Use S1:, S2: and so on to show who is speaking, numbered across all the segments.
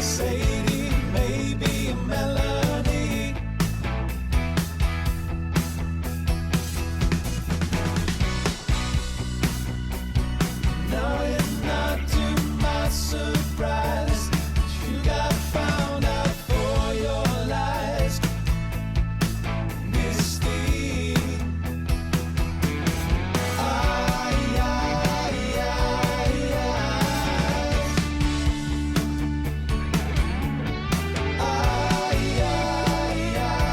S1: Sadie, maybe a melody. No, it's not to my surprise. You got found out for your lies, Misty. Ay, ay, ay, ay. Ay, ay, ay, ay.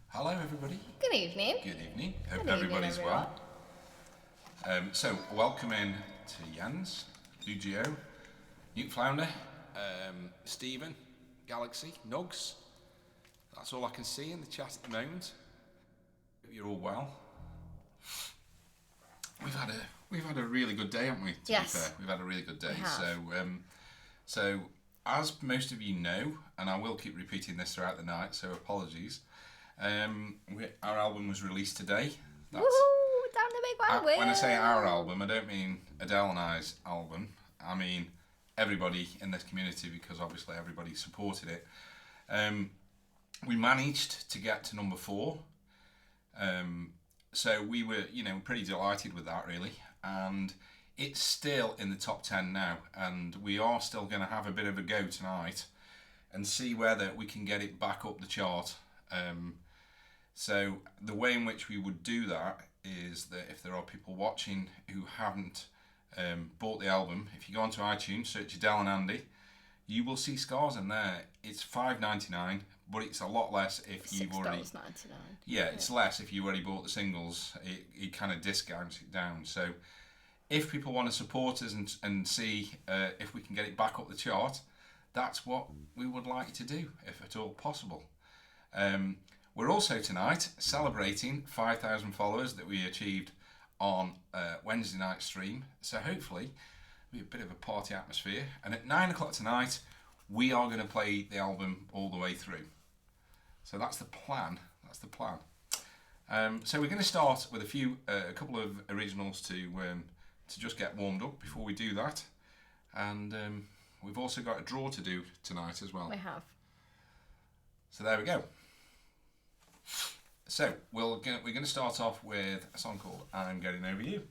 S2: Hello, everybody.
S3: Good evening.
S2: Good evening. Hope
S3: Good evening,
S2: everybody's well. So, welcome in to Jens, Lugio, Newt Flounder, Stephen, Galaxy, Nugs. That's all I can see in the chat at the moment. Hope you're all well. We've had a really good day, haven't we? To
S3: Yes.
S2: be fair, we've had a really good day.
S3: We have.
S2: So as most of you know, and I will keep repeating this throughout the night, so apologies. Our album was released today.
S3: Woohoo! Down the big one.
S2: When I say our album, I don't mean Adele and I's album. I mean everybody in this community, because obviously everybody supported it. We managed to get to number 4. So we were, pretty delighted with that, really. And it's still in the top 10 now. And we are still going to have a bit of a go tonight and see whether we can get it back up the chart. So the way in which we would do that is that if there are people watching who haven't bought the album, if you go onto iTunes, search Adele and Andy, you will see Scars in there. It's $5.99, but it's a lot less if you've already...
S3: $6.99.
S2: Yeah, it's less if you already bought the singles. It kind of discounts it down. So if people want to support us and see if we can get it back up the chart, that's what we would like to do, if at all possible. We're also tonight celebrating 5,000 followers that we achieved on Wednesday night stream. So hopefully it'll be a bit of a party atmosphere. And at 9 o'clock tonight, we are going to play the album all the way through. So that's the plan. That's the plan. So we're going to start with a couple of originals to just get warmed up before we do that. And we've also got a draw to do tonight as well.
S3: We have.
S2: So there we go. So we're going to start off with a song called I'm Getting Over You.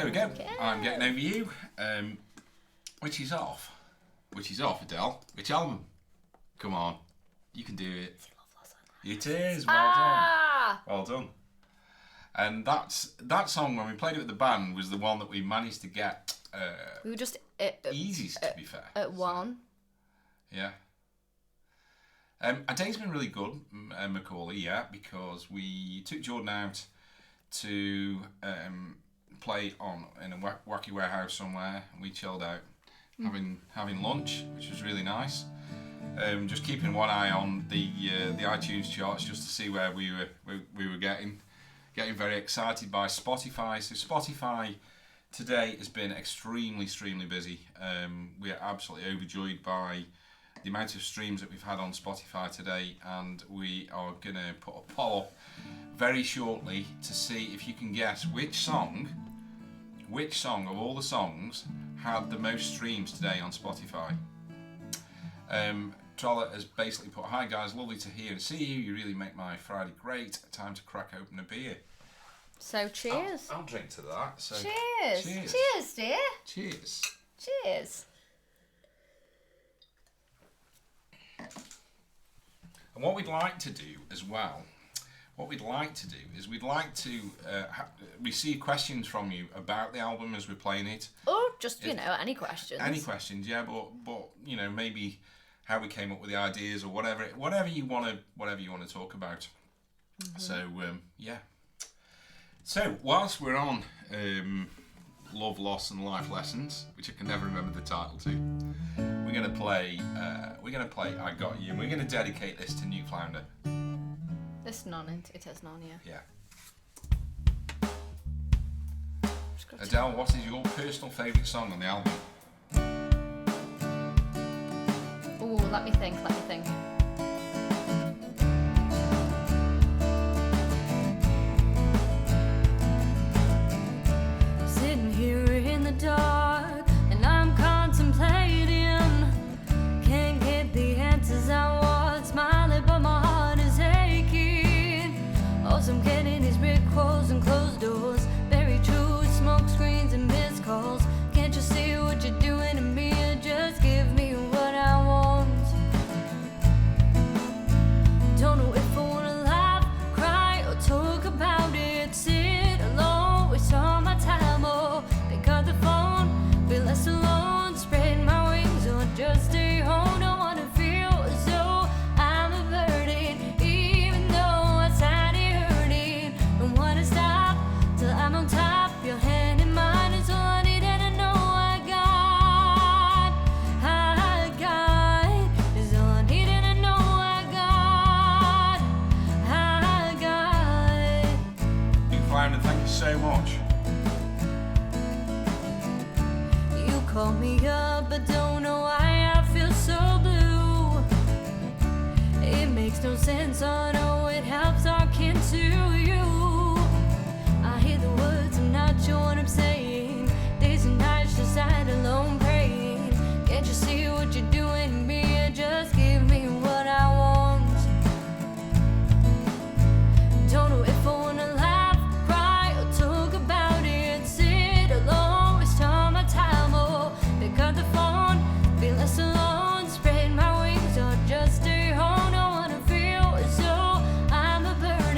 S2: There we go.
S3: Okay.
S2: I'm Getting Over You. Which is off. Which is off, Adele. Which album? Come on. You can do it. It is. Well
S3: Ah!
S2: done. Well done. And that song, when we played it with the band, was the one that we managed to get
S3: We were just
S2: easiest, to be fair.
S3: at one.
S2: Yeah. Our day's been really good, Macaulay, yeah, because we took Jordan out to play in a wacky warehouse somewhere, and we chilled out having lunch, which was really nice. Just keeping one eye on the iTunes charts just to see where we were getting very excited by Spotify. So Spotify today has been extremely busy. We are absolutely overjoyed by the amount of streams that we've had on Spotify today, and we are going to put a poll up very shortly to see if you can guess which song of all the songs had the most streams today on Spotify. Trolla has basically put, "Hi guys, lovely to hear and see you. You really make my Friday great. Time to crack open a beer."
S3: So cheers.
S2: I'll drink to that. So
S3: Cheers.
S2: Cheers.
S3: Cheers, dear.
S2: Cheers.
S3: Cheers.
S2: And what we'd like to do as well, we'd like to receive questions from you about the album as we're playing it.
S3: Or just, any questions.
S2: Any questions, yeah, but maybe how we came up with the ideas or whatever you want to talk about.
S3: Mm-hmm.
S2: So yeah. So whilst we're on Love, Loss and Life Lessons, which I can never remember the title to, we're gonna play I Got You, and we're gonna dedicate this to New Flounder.
S3: It's none, it is none, yeah.
S2: Yeah. Adele, what is your personal favourite song on the album?
S3: Ooh, let me think. Sitting here in the dark, and I'm contemplating. Can't get the answers I want, smiling, but my heart is aching. All I'm getting is brick walls and closed doors. Very true, smoke screens and missed calls. Can't you see what you're doing to me? Just give me what I want. Don't know if I wanna laugh, cry, or talk about it. Sit alone, waste all my time, or pick up the phone, be less alone, spread my wings, or just stay home. Don't wanna feel as though I'm a burden, even though I started hurting. Don't wanna stop till I'm on top. Your hand in mine is all I need, and I know I got is all I need, and I know I got.
S2: New Flounder, thank you so much.
S3: You call me up, but don't know why I feel so blue. It makes no sense, I know it helps talking to you. I hear the words, I'm not sure what I'm saying. Days and nights just sat alone praying. Can't you see what you're doing to me? Just give me what I want. Don't know if I wanna laugh, cry, or talk about it. Sit alone, waste all my time, or pick up the phone, be less alone, spread my wings, or just stay home. Don't wanna feel as though I'm a burden.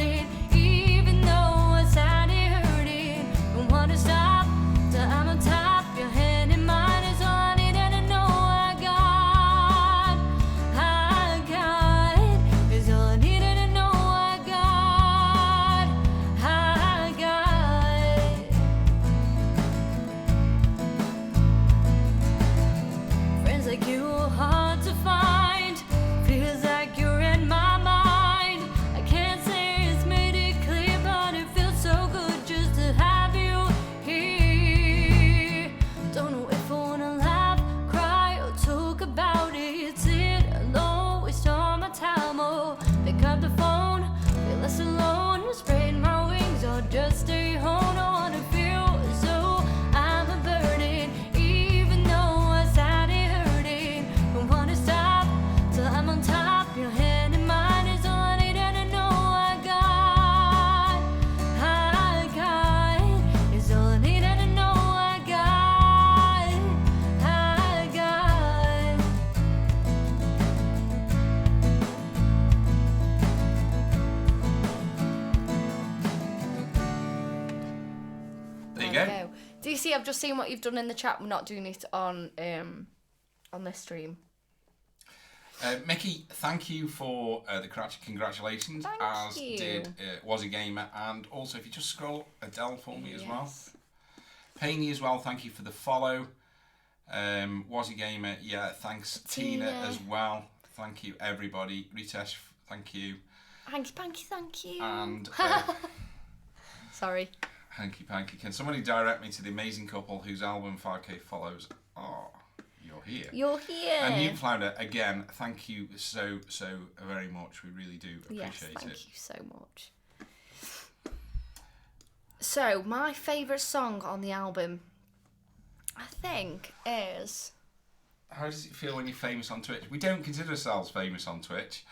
S2: go.
S4: go. Do you see? I've just seen what you've done in the chat. We're not doing it on this stream.
S2: Mickey, thank you for the congratulations,
S4: Thank
S2: as
S4: you.
S2: did Wazzy Gamer, and also if you just scroll Adele for me as well.
S4: Yes.
S2: Painy as well, thank you for the follow. Wazzy Gamer, yeah, thanks. Tina as well, thank you everybody. Ritesh, thank you.
S4: Thank you.
S2: And
S4: Sorry.
S2: hanky panky, can somebody direct me to the amazing couple whose album 5k follows? Oh, you're here.
S4: You're here.
S2: And you Flounder, again, thank you so very much. We really do
S4: Yes,
S2: appreciate
S4: thank
S2: it.
S4: you so much. So, my favourite song on the album, I think, is...
S2: How does it feel when you're famous on Twitch? We don't consider ourselves famous on Twitch.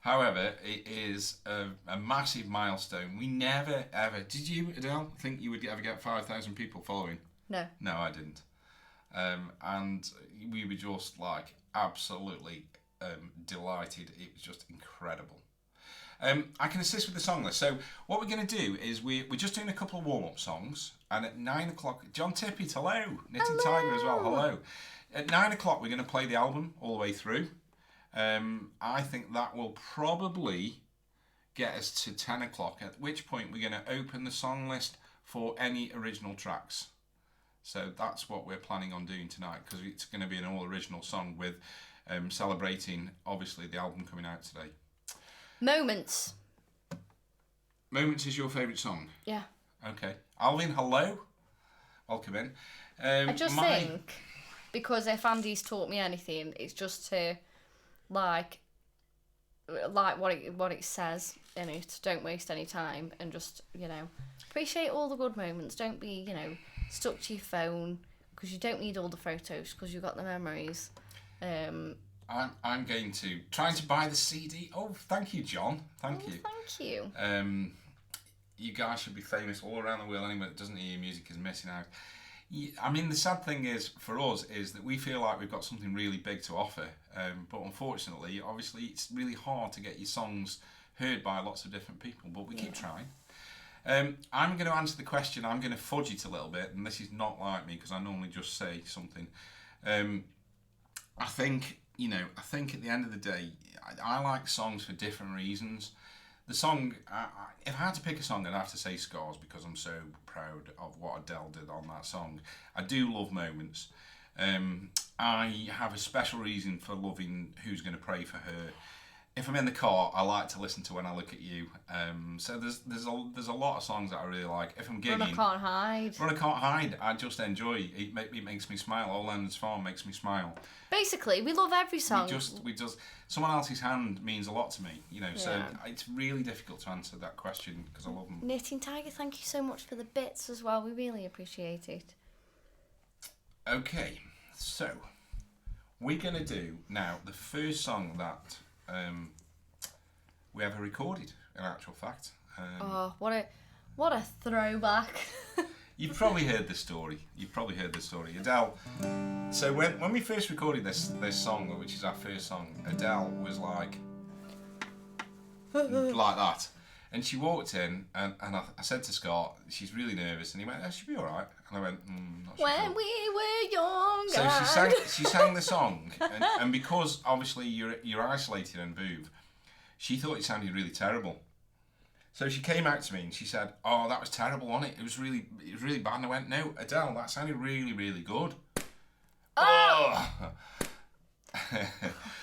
S2: However, it is a massive milestone. We never, ever... Did you, Adele, think you would ever get 5,000 people following?
S4: No.
S2: No, I didn't. And we were just, like, absolutely delighted. It was just incredible. I can assist with the song list. So what we're going to do is we're just doing a couple of warm-up songs. And at 9 o'clock... John Tippett, hello. Knitted Tiger as well, hello. At 9 o'clock, we're going to play the album all the way through. I think that will probably get us to 10 o'clock, at which point we're going to open the song list for any original tracks. So that's what we're planning on doing tonight, because it's going to be an all original song with celebrating, obviously, the album coming out today.
S4: Moments.
S2: Moments is your favourite song?
S4: Yeah.
S2: Okay. Alvin, hello. Welcome in.
S4: I just think, because if Andy's taught me anything, it's just to, like what it says in it. Don't waste any time, and just, appreciate all the good moments. Don't be, stuck to your phone, because you don't need all the photos, because you've got the memories.
S2: I'm going to trying to buy the CD. Oh, thank you, John. Thank you.
S4: Thank you.
S2: You guys should be famous all around the world. Anyone that doesn't hear your music is missing out. I mean, the sad thing is for us is that we feel like we've got something really big to offer, but unfortunately, obviously, it's really hard to get your songs heard by lots of different people. But we keep trying. I'm going to answer the question. I'm going to fudge it a little bit, and this is not like me because I normally just say something. I think at the end of the day, I like songs for different reasons. The song, if I had to pick a song, I'd have to say Scars, because I'm so proud of what Adele did on that song. I do love Moments. I have a special reason for loving Who's Gonna Pray for Her. If I'm in the car, I like to listen to When I Look at You. So there's a lot of songs that I really like. If I'm gigging,
S4: Run I Can't Hide.
S2: Run I Can't Hide, I just enjoy. It makes me smile. Old Leonard's Farm makes me smile.
S4: Basically, we love every song.
S2: We just someone else's hand means a lot to me, So
S4: Yeah.
S2: it's really difficult to answer that question because I love them.
S4: Knitting Tiger, thank you so much for the bits as well. We really appreciate it.
S2: Okay, so we're gonna do now the first song that we ever recorded. In actual fact,
S4: Oh, what a throwback.
S2: you've probably heard the story. Adele. So when we first recorded this song, which is our first song, Adele was like that, and she walked in, and I said to Scott, she's really nervous, and he went, "Oh, she'll be all right," and I went, "Not sure."
S4: When we were young.
S2: So she sang the song, and because obviously you're isolated in Booth, she thought it sounded really terrible. So she came out to me and she said, "Oh, that was terrible, wasn't it? It was really bad." And I went, "No, Adele, that sounded really, really good." Oh.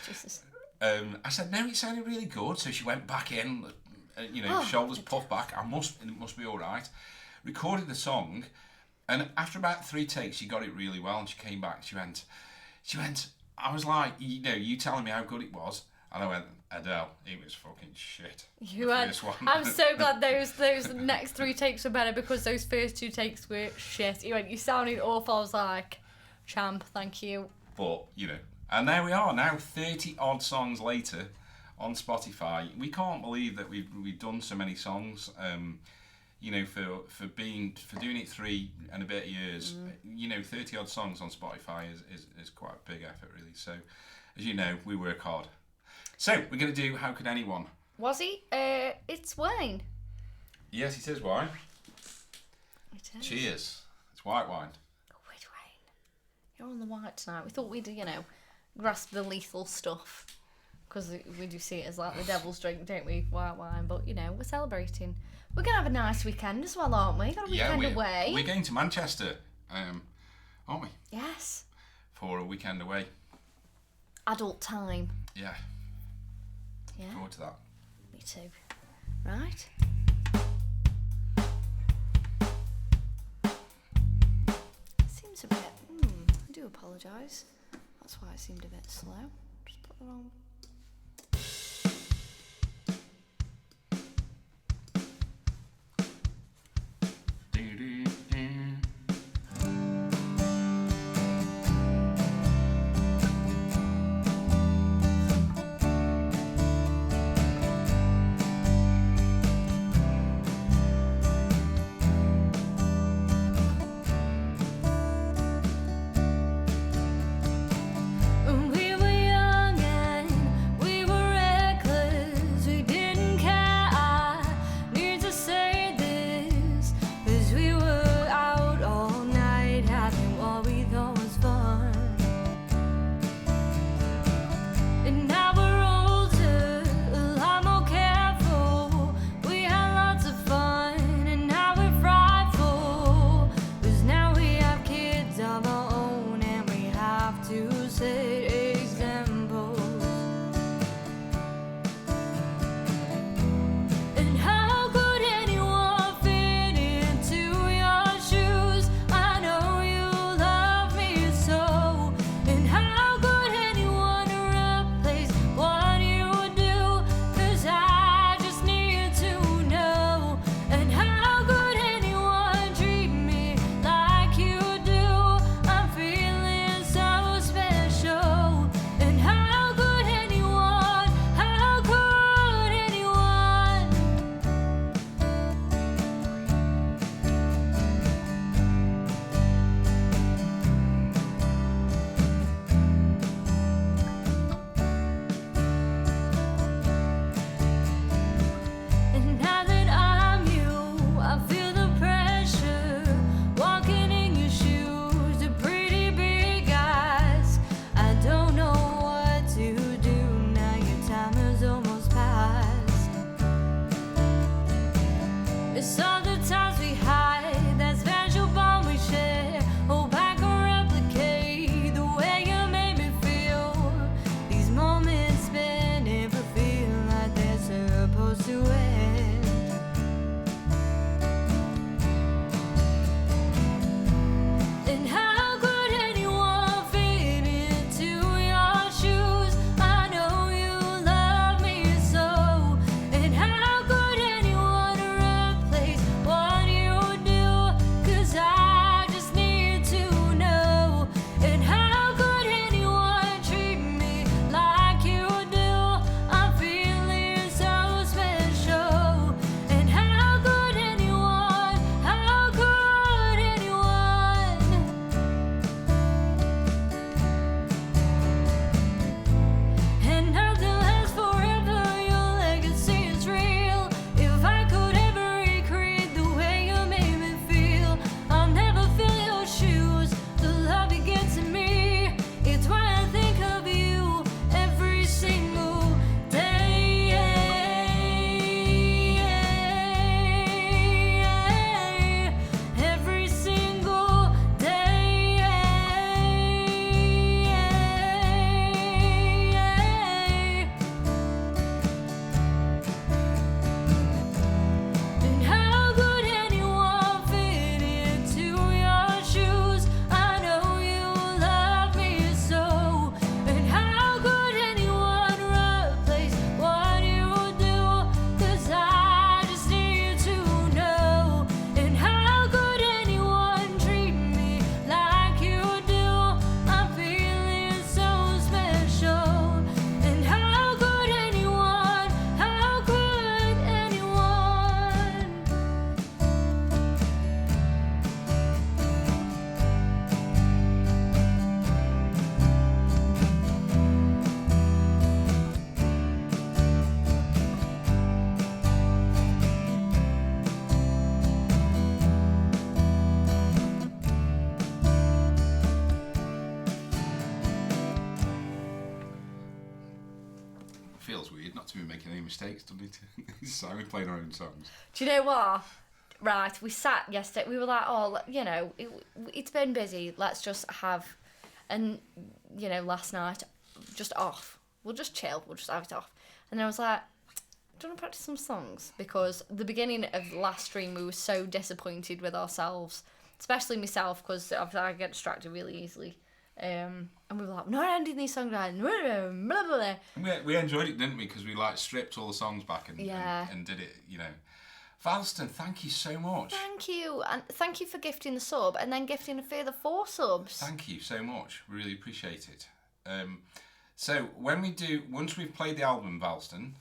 S4: Jesus.
S2: I said, "No, it sounded really good." So she went back in, shoulders puffed back. It must be all right. Recorded the song, and after about 3 takes, she got it really well. And she came back. She went. I was like, you telling me how good it was, and I went, "Adele, it was fucking shit."
S4: You went, I'm so glad those next 3 takes were better, because those first 2 takes were shit. You went, "You sounded awful." I was like, "Champ, thank you."
S2: But and there we are now, 30 odd songs later on Spotify. We can't believe that we've done so many songs. For doing it 3 and a bit years. 30 odd songs on Spotify is quite a big effort, really. So, as you know, we work hard. So we're going to do How Could Anyone?
S4: Was he? It's Wayne.
S2: Yes, it is. Why?
S4: It is.
S2: Cheers. It's white wine.
S4: Which wine? You're on the white tonight. We thought we'd, grasp the lethal stuff. Because we do see it as like the devil's drink, don't we? White wine. But, we're celebrating. We're going to have a nice weekend as well, aren't we? Got a weekend away.
S2: We're going to Manchester, aren't we?
S4: Yes.
S2: For a weekend away.
S4: Adult time.
S2: Yeah.
S4: Yeah.
S2: Forward to that.
S4: Me too. Right. Seems a bit. I do apologise. That's why it seemed a bit slow. Just put the wrong. We were young and we were reckless. We didn't care. I need to say this, 'cause we were out all night having what we thought was fun. And now we're older, a lot more careful. We had lots of fun, and now we're frightful. 'Cause now we have kids of our own, and we have to set examples. And how could anyone fit into your shoes? I know you love me so. And how could anyone replace what you do? 'Cause I just need to know. And how could anyone treat me like you do? I'm feeling so special. And how could anyone, how could anyone? And now that I'm you, I feel the pressure. Walking in your shoes, a pretty big eyes. I don't know what to do now. Your time has almost passed. It's all the times we hide, that special bond we share. Hope I can replicate the way you made me feel. These moments spent never feel like they're supposed to end. And how could anyone fit into your shoes? I know you love me so. And how could anyone replace
S2: to be making any mistakes, doesn't he? So we're playing our own songs.
S4: Do you know what? Right, we sat yesterday. We were like, oh, it's been busy. Let's just have, and last night, just off. We'll just chill. We'll just have it off. And then I was like, do you want to practice some songs? Because the beginning of the last stream, we were so disappointed with ourselves, especially myself, because I get distracted really easily. And we were like, we're not ending these songs right. Blah, blah, blah.
S2: We enjoyed it, didn't we? Because we stripped all the songs back and did it, Valston, thank you so much.
S4: Thank you. And thank you for gifting the sub and then gifting a further 4 subs.
S2: Thank you so much. Really appreciate it. So once we've played the album, Valston,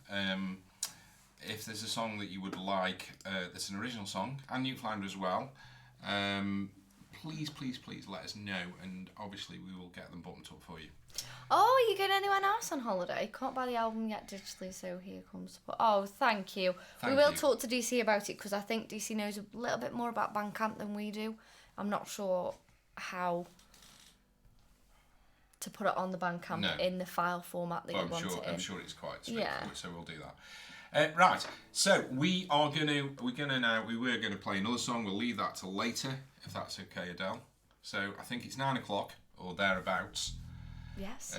S2: if there's a song that you would like that's an original song, and Newfoundlander as well, please let us know, and obviously we will get them buttoned up for you.
S4: Oh, are you going anywhere else on holiday? Can't buy the album yet digitally, so here comes. Oh, thank you. We will talk to DC about it, because I think DC knows a little bit more about Bandcamp than we do. I'm not sure how to put it on the Bandcamp in the file format that you want it in.
S2: I'm sure it's quite straightforward, so we'll do that. Right, so we were going to play another song. We'll leave that till later, if that's okay, Adele. So I think it's 9 o'clock or thereabouts.
S4: Yes.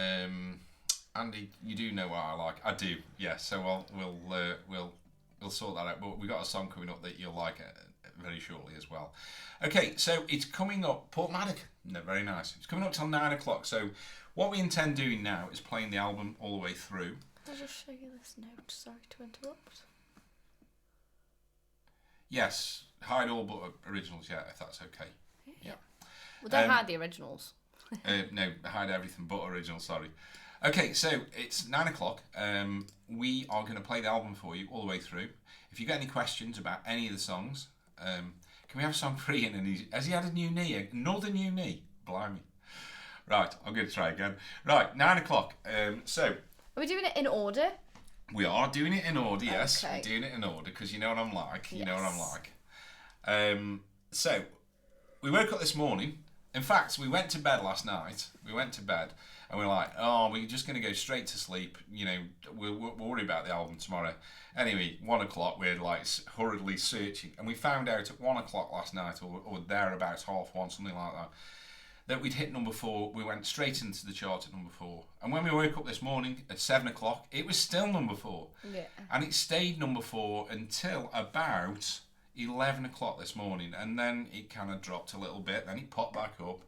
S2: Andy, you do know what I like. I do, yes. So we'll sort that out. But we got a song coming up that you'll like very shortly as well. Okay, so it's coming up. Portmadoc, very nice. It's coming up till 9 o'clock. So what we intend doing now is playing the album all the way through.
S4: I'll just show you this note. Sorry to interrupt.
S2: Yes, hide all but originals, if that's okay. Yeah.
S4: Well, don't hide the originals.
S2: No, hide everything but original, sorry. Okay, so it's 9 o'clock. We are going to play the album for you all the way through. If you get any questions about any of the songs, can we have a song for Ian? Has he had a new knee? Another new knee? Blimey. Right, I'm going to try again. Right, 9 o'clock. So...
S4: Are we doing it in order?
S2: We are doing it in order, yes.
S4: Okay.
S2: We're doing it in order, because you know what I'm like. You know what I'm like. So, we woke up this morning. In fact, we went to bed last night. We went to bed and we were like, oh, we're just going to go straight to sleep. We'll worry about the album tomorrow. Anyway, 1 o'clock, we're like hurriedly searching. And we found out at 1 o'clock last night, or thereabouts, 1:30, something like that we'd hit number 4. We went straight into the chart at number 4. And when we woke up this morning at 7 o'clock, it was still number 4.
S4: Yeah.
S2: And it stayed number 4 until about 11 o'clock this morning, and then it kind of dropped a little bit, then it popped back up.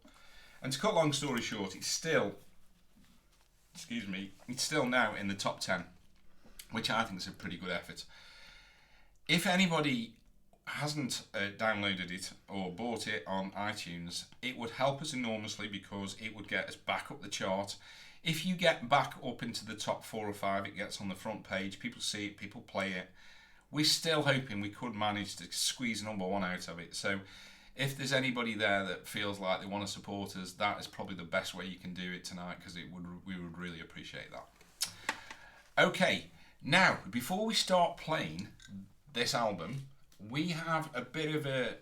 S2: And to cut long story short, it's still now in the top 10, which I think is a pretty good effort. If anybody hasn't downloaded it or bought it on iTunes, it would help us enormously, because it would get us back up the chart. If you get back up into the top 4 or 5, it gets on the front page, people see it, people play it. We're still hoping we could manage to squeeze number 1 out of it. So if there's anybody there that feels like they want to support us, that is probably the best way you can do it tonight, because we would really appreciate that. Okay, now before we start playing this album, we have a bit of a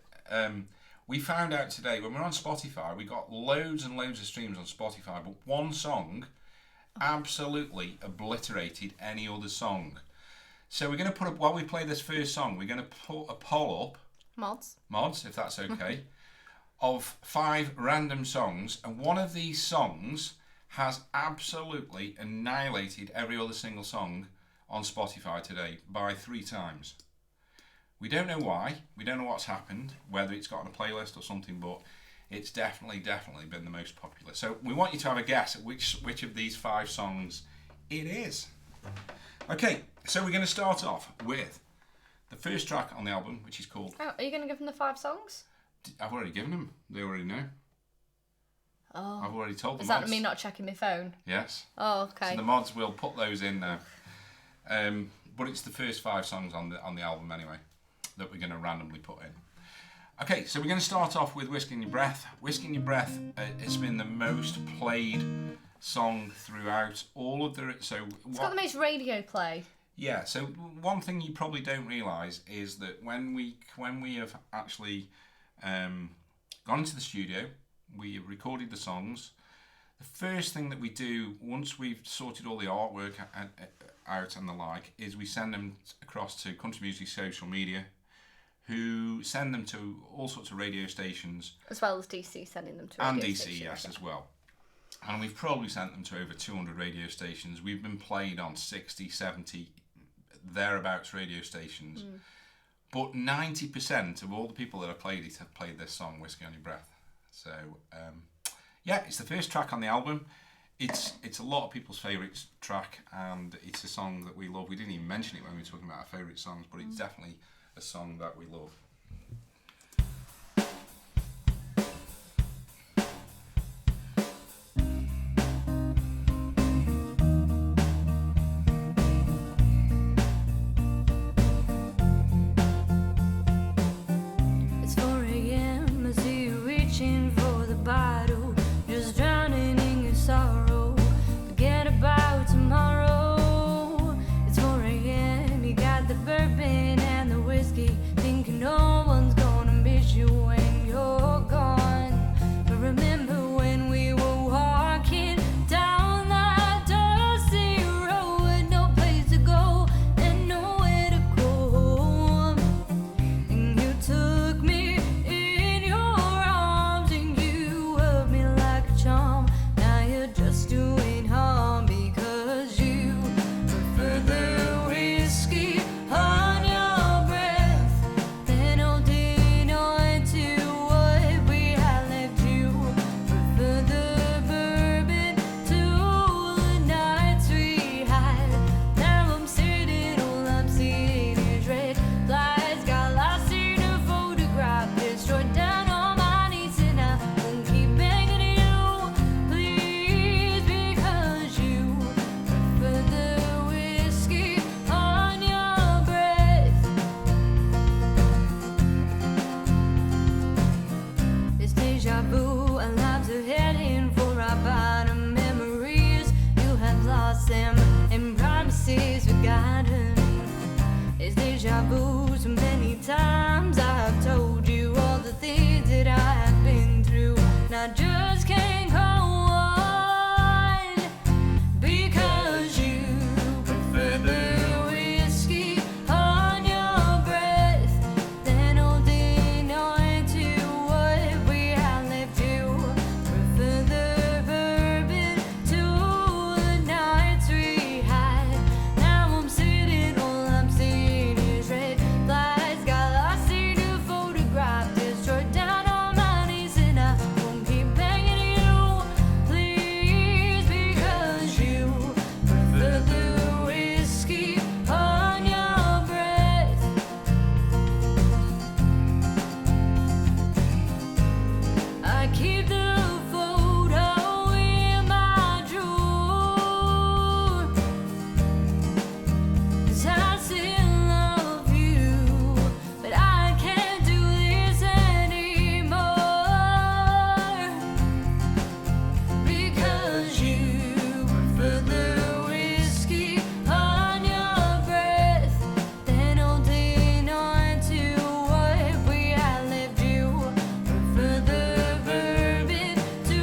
S2: we found out today when we're on Spotify, we got loads and loads of streams on Spotify, but one song absolutely obliterated any other song. So we're going to while we play this first song, we're going to put a poll up, mods, if that's okay, of 5 random songs, and one of these songs has absolutely annihilated every other single song on Spotify today by 3 times. We don't know why, we don't know what's happened, whether it's got on a playlist or something, but it's definitely been the most popular. So we want you to have a guess at which of these 5 songs it is. Okay, so we're going to start off with the first track on the album, which is called...
S4: Oh, are you going to give them the 5 songs?
S2: I've already given them. They already know.
S4: Oh.
S2: I've already told them.
S4: Is that me not checking my phone?
S2: Yes.
S4: Oh, okay.
S2: So the mods will put those in now. But it's the first 5 songs on the album anyway that we're going to randomly put in. Okay, so we're going to start off with Whiskey in Your Breath. Whiskey in Your Breath has been the most played song throughout all of the...
S4: It's got the most radio play.
S2: Yeah, so one thing you probably don't realise is that when we have actually gone into the studio, we recorded the songs, the first thing that we do, once we've sorted all the artwork out and the like is we send them across to Country Music social media, who send them to all sorts of radio stations.
S4: As well as DC sending them to
S2: And
S4: radio
S2: DC,
S4: stations,
S2: yes,
S4: yeah.
S2: as well. And we've probably sent them to over 200 radio stations. We've been played on 60, 70, thereabouts radio stations. But 90% of all the people that have played it have played this song, Whiskey on Your Breath. So, yeah, it's the first track on the album. It's a lot of people's favourite track, and it's a song that we love. We didn't even mention it when we were talking about our favourite songs, but it's definitely a song that we love.
S3: It's 4 a.m. I see you reaching for the bottle, just drowning in your sorrow. Forget about tomorrow. It's 4 a.m. You got the bourbon and the whiskey, thinking no one's gonna miss you when you're gone. But remember when we were walking down that dusty road with no place to go and nowhere to go. And you took me in your arms and you held me like a charm. Now you're just doing harm because you prefer the whiskey on your breath than holding on to what we had left. You prefer the bourbon to the nights we had. Now I'm sitting, all I'm seeing is red lights. Got lost in a photograph, destroyed down on my knees, and I won't keep begging you, please, because you prefer the whiskey on your breath. It's deja vu, our lives are heading for our bottom. Memories, you have lost them, and promises forgotten. It's deja vu, so many times I've told you all the things that I have been through, and I just can't go on because you prefer the whiskey on your breath than holding on to what we had left. You prefer the bourbon to the nights we had. Now I'm sitting, all I'm seeing is red lights. Got lost in a photograph, destroyed down on my knees, and I won't keep begging you, please, because you prefer the whiskey on your breath. I keep the photo in my drawer, 'cause I still love you, but I can't do this anymore, because you prefer the whiskey on your breath than holding on to what we had left. You prefer the bourbon to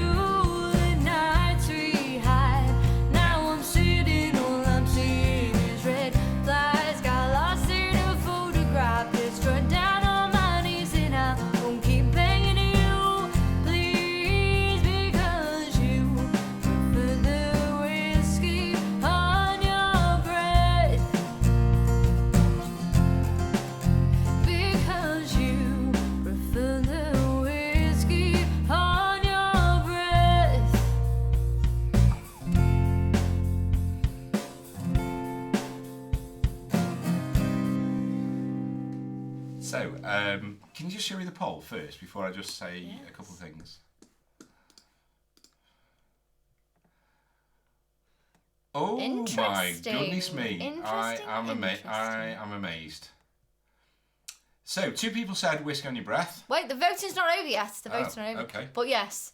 S3: the nights we had. Now I'm sitting, all I'm seeing is red lights. Got lost in a photograph, destroyed down on my knees, and I won't keep begging you, please, because you prefer the whiskey on your breath. Because you prefer the whiskey on your breath.
S2: So, can you just show me the poll first before I just say a couple of things? Oh my
S4: Interesting.
S2: goodness me! I
S4: Interesting,
S2: am
S4: interesting.
S2: amazed. So, 2 people said "Whiskey on Your Breath."
S4: Wait, the voting's not over yet. The voting's
S2: Oh,
S4: not over.
S2: okay.
S4: But yes,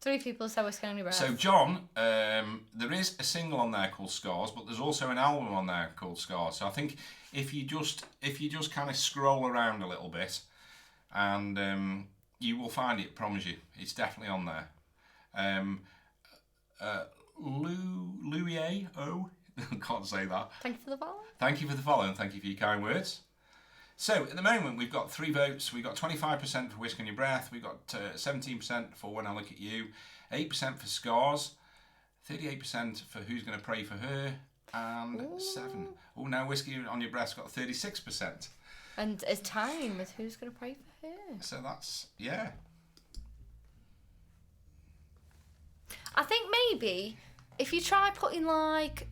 S4: 3 people said Whiskey on Your Breath.
S2: So, John, there is a single on there called "Scars," but there's also an album on there called "Scars." So, I think if you just kind of scroll around a little bit, and you will find it. Promise you, it's definitely on there. Louis O I can't say that.
S4: Thank you for the follow.
S2: Thank you for the follow and thank you for your kind words. So at the moment we've got 3 votes. We've got 25% for Whisk on Your Breath. We've got 17% for When I Look at You, 8% for Scars, 38% for Who's Gonna Pray for Her, and 7. Oh, now Whiskey on Your Breath's got 36%.
S4: And it's time with Who's Gonna Pray for Her.
S2: So that's, yeah.
S4: I think maybe if you try putting like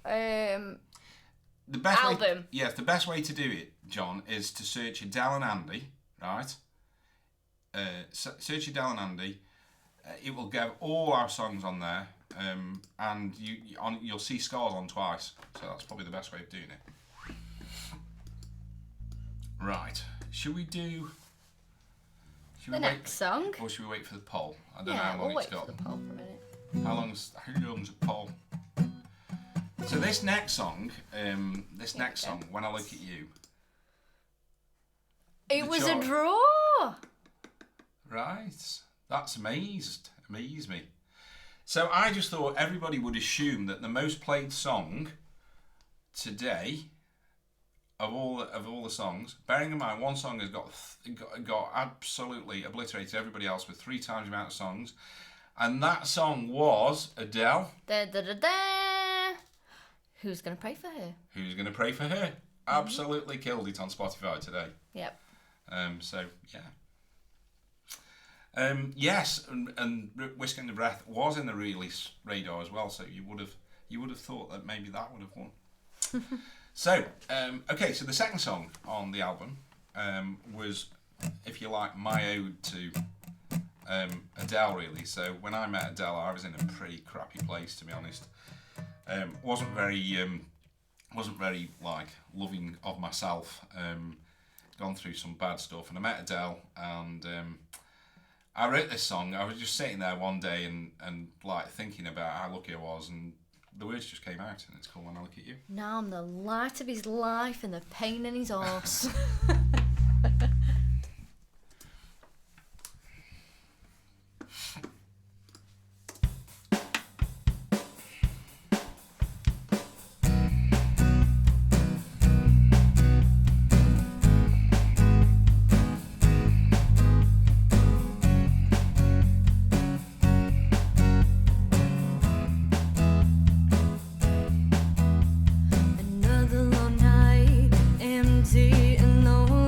S2: The best Way,
S4: Album.
S2: yes, the best way to do it, John, is to search Adele and Andy, right? Search Adele and Andy. It will get all our songs on there, and you'll see Scars on twice. So that's probably the best way of doing it. Right. Should we do? Should
S4: the
S2: we
S4: next song.
S2: Or should we wait for the poll? I don't know
S4: Yeah,
S2: how long
S4: we'll wait
S2: it's got.
S4: for the poll for a minute.
S2: How long's a poll? So this next song, When I Look at You.
S4: It
S2: The
S4: was
S2: chart.
S4: a draw.
S2: Right. That's amazed me. So I just thought everybody would assume that the most played song today of all the songs, bearing in mind one song has got absolutely obliterated everybody else with 3 times the amount of songs, and that song was Adele.
S4: Da, da, da, da. Who's Gonna Pray for Her?
S2: Who's Gonna Pray for Her? Absolutely killed it on Spotify today.
S4: Yep.
S2: So yeah. Yes, and Whisk on Your Breath was in the release radar as well, so you would have thought that maybe that would have won. So okay, so the second song on the album was, if you like, my ode to Adele, really. So when I met Adele, I was in a pretty crappy place, to be honest. Wasn't very like loving of myself. Gone through some bad stuff, and I met Adele, and I wrote this song. I was just sitting there one day and like thinking about how lucky I was, and the words just came out, and it's called When I Look at You.
S4: Now I'm the light of his life and the pain in his arse. Another long night, empty and lonely.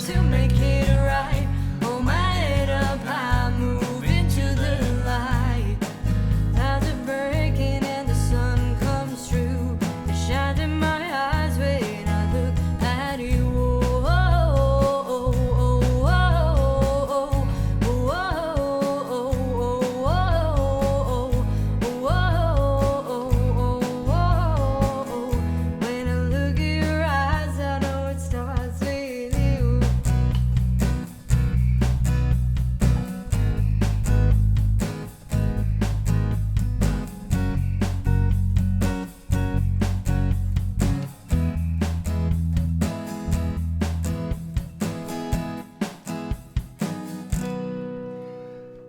S3: to make it right. Hold my head up high, move into the light. Clouds are breaking and the sun comes through. It shines in my eyes when I look at you. When I look at your eyes, I know it starts with you.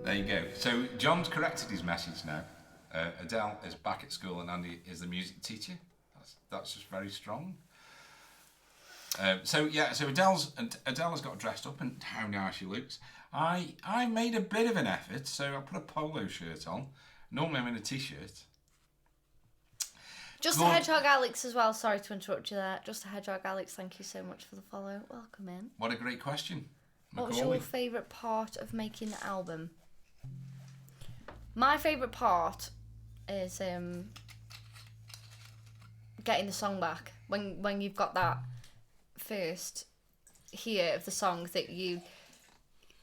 S2: There you go. So John's corrected his message now. Adele is back at school and Andy is the music teacher. That's just very strong. So Adele has got dressed up and how nice she looks. I made a bit of an effort, so I put a polo shirt on. Normally I'm in a t-shirt.
S4: Just
S2: Go
S4: a
S2: on.
S4: Hedgehog Alex as well. Sorry to interrupt you there. Just a Hedgehog Alex. Thank you so much for the follow. Welcome in.
S2: What a great question.
S4: What's
S2: Macaulay.
S4: your favourite part of making the album? My favourite part is getting the song back. When you've got that first hear of the song that you...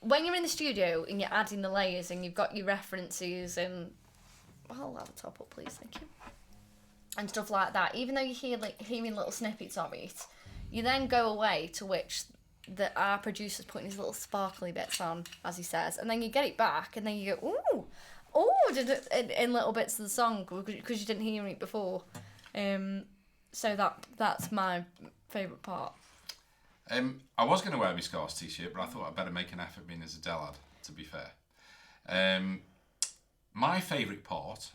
S4: When you're in the studio and you're adding the layers and you've got your references and... I'll have a top up, please, thank you. And stuff like that. Even though you're hearing little snippets of it, you then go away to which our producer's putting his little sparkly bits on, as he says, and then you get it back, and then you go, ooh, did it in little bits of the song because you didn't hear it before. So that's my favourite part.
S2: I was going to wear my Scars t-shirt, but I thought I'd better make an effort being as Adele had, to be fair. My favourite part,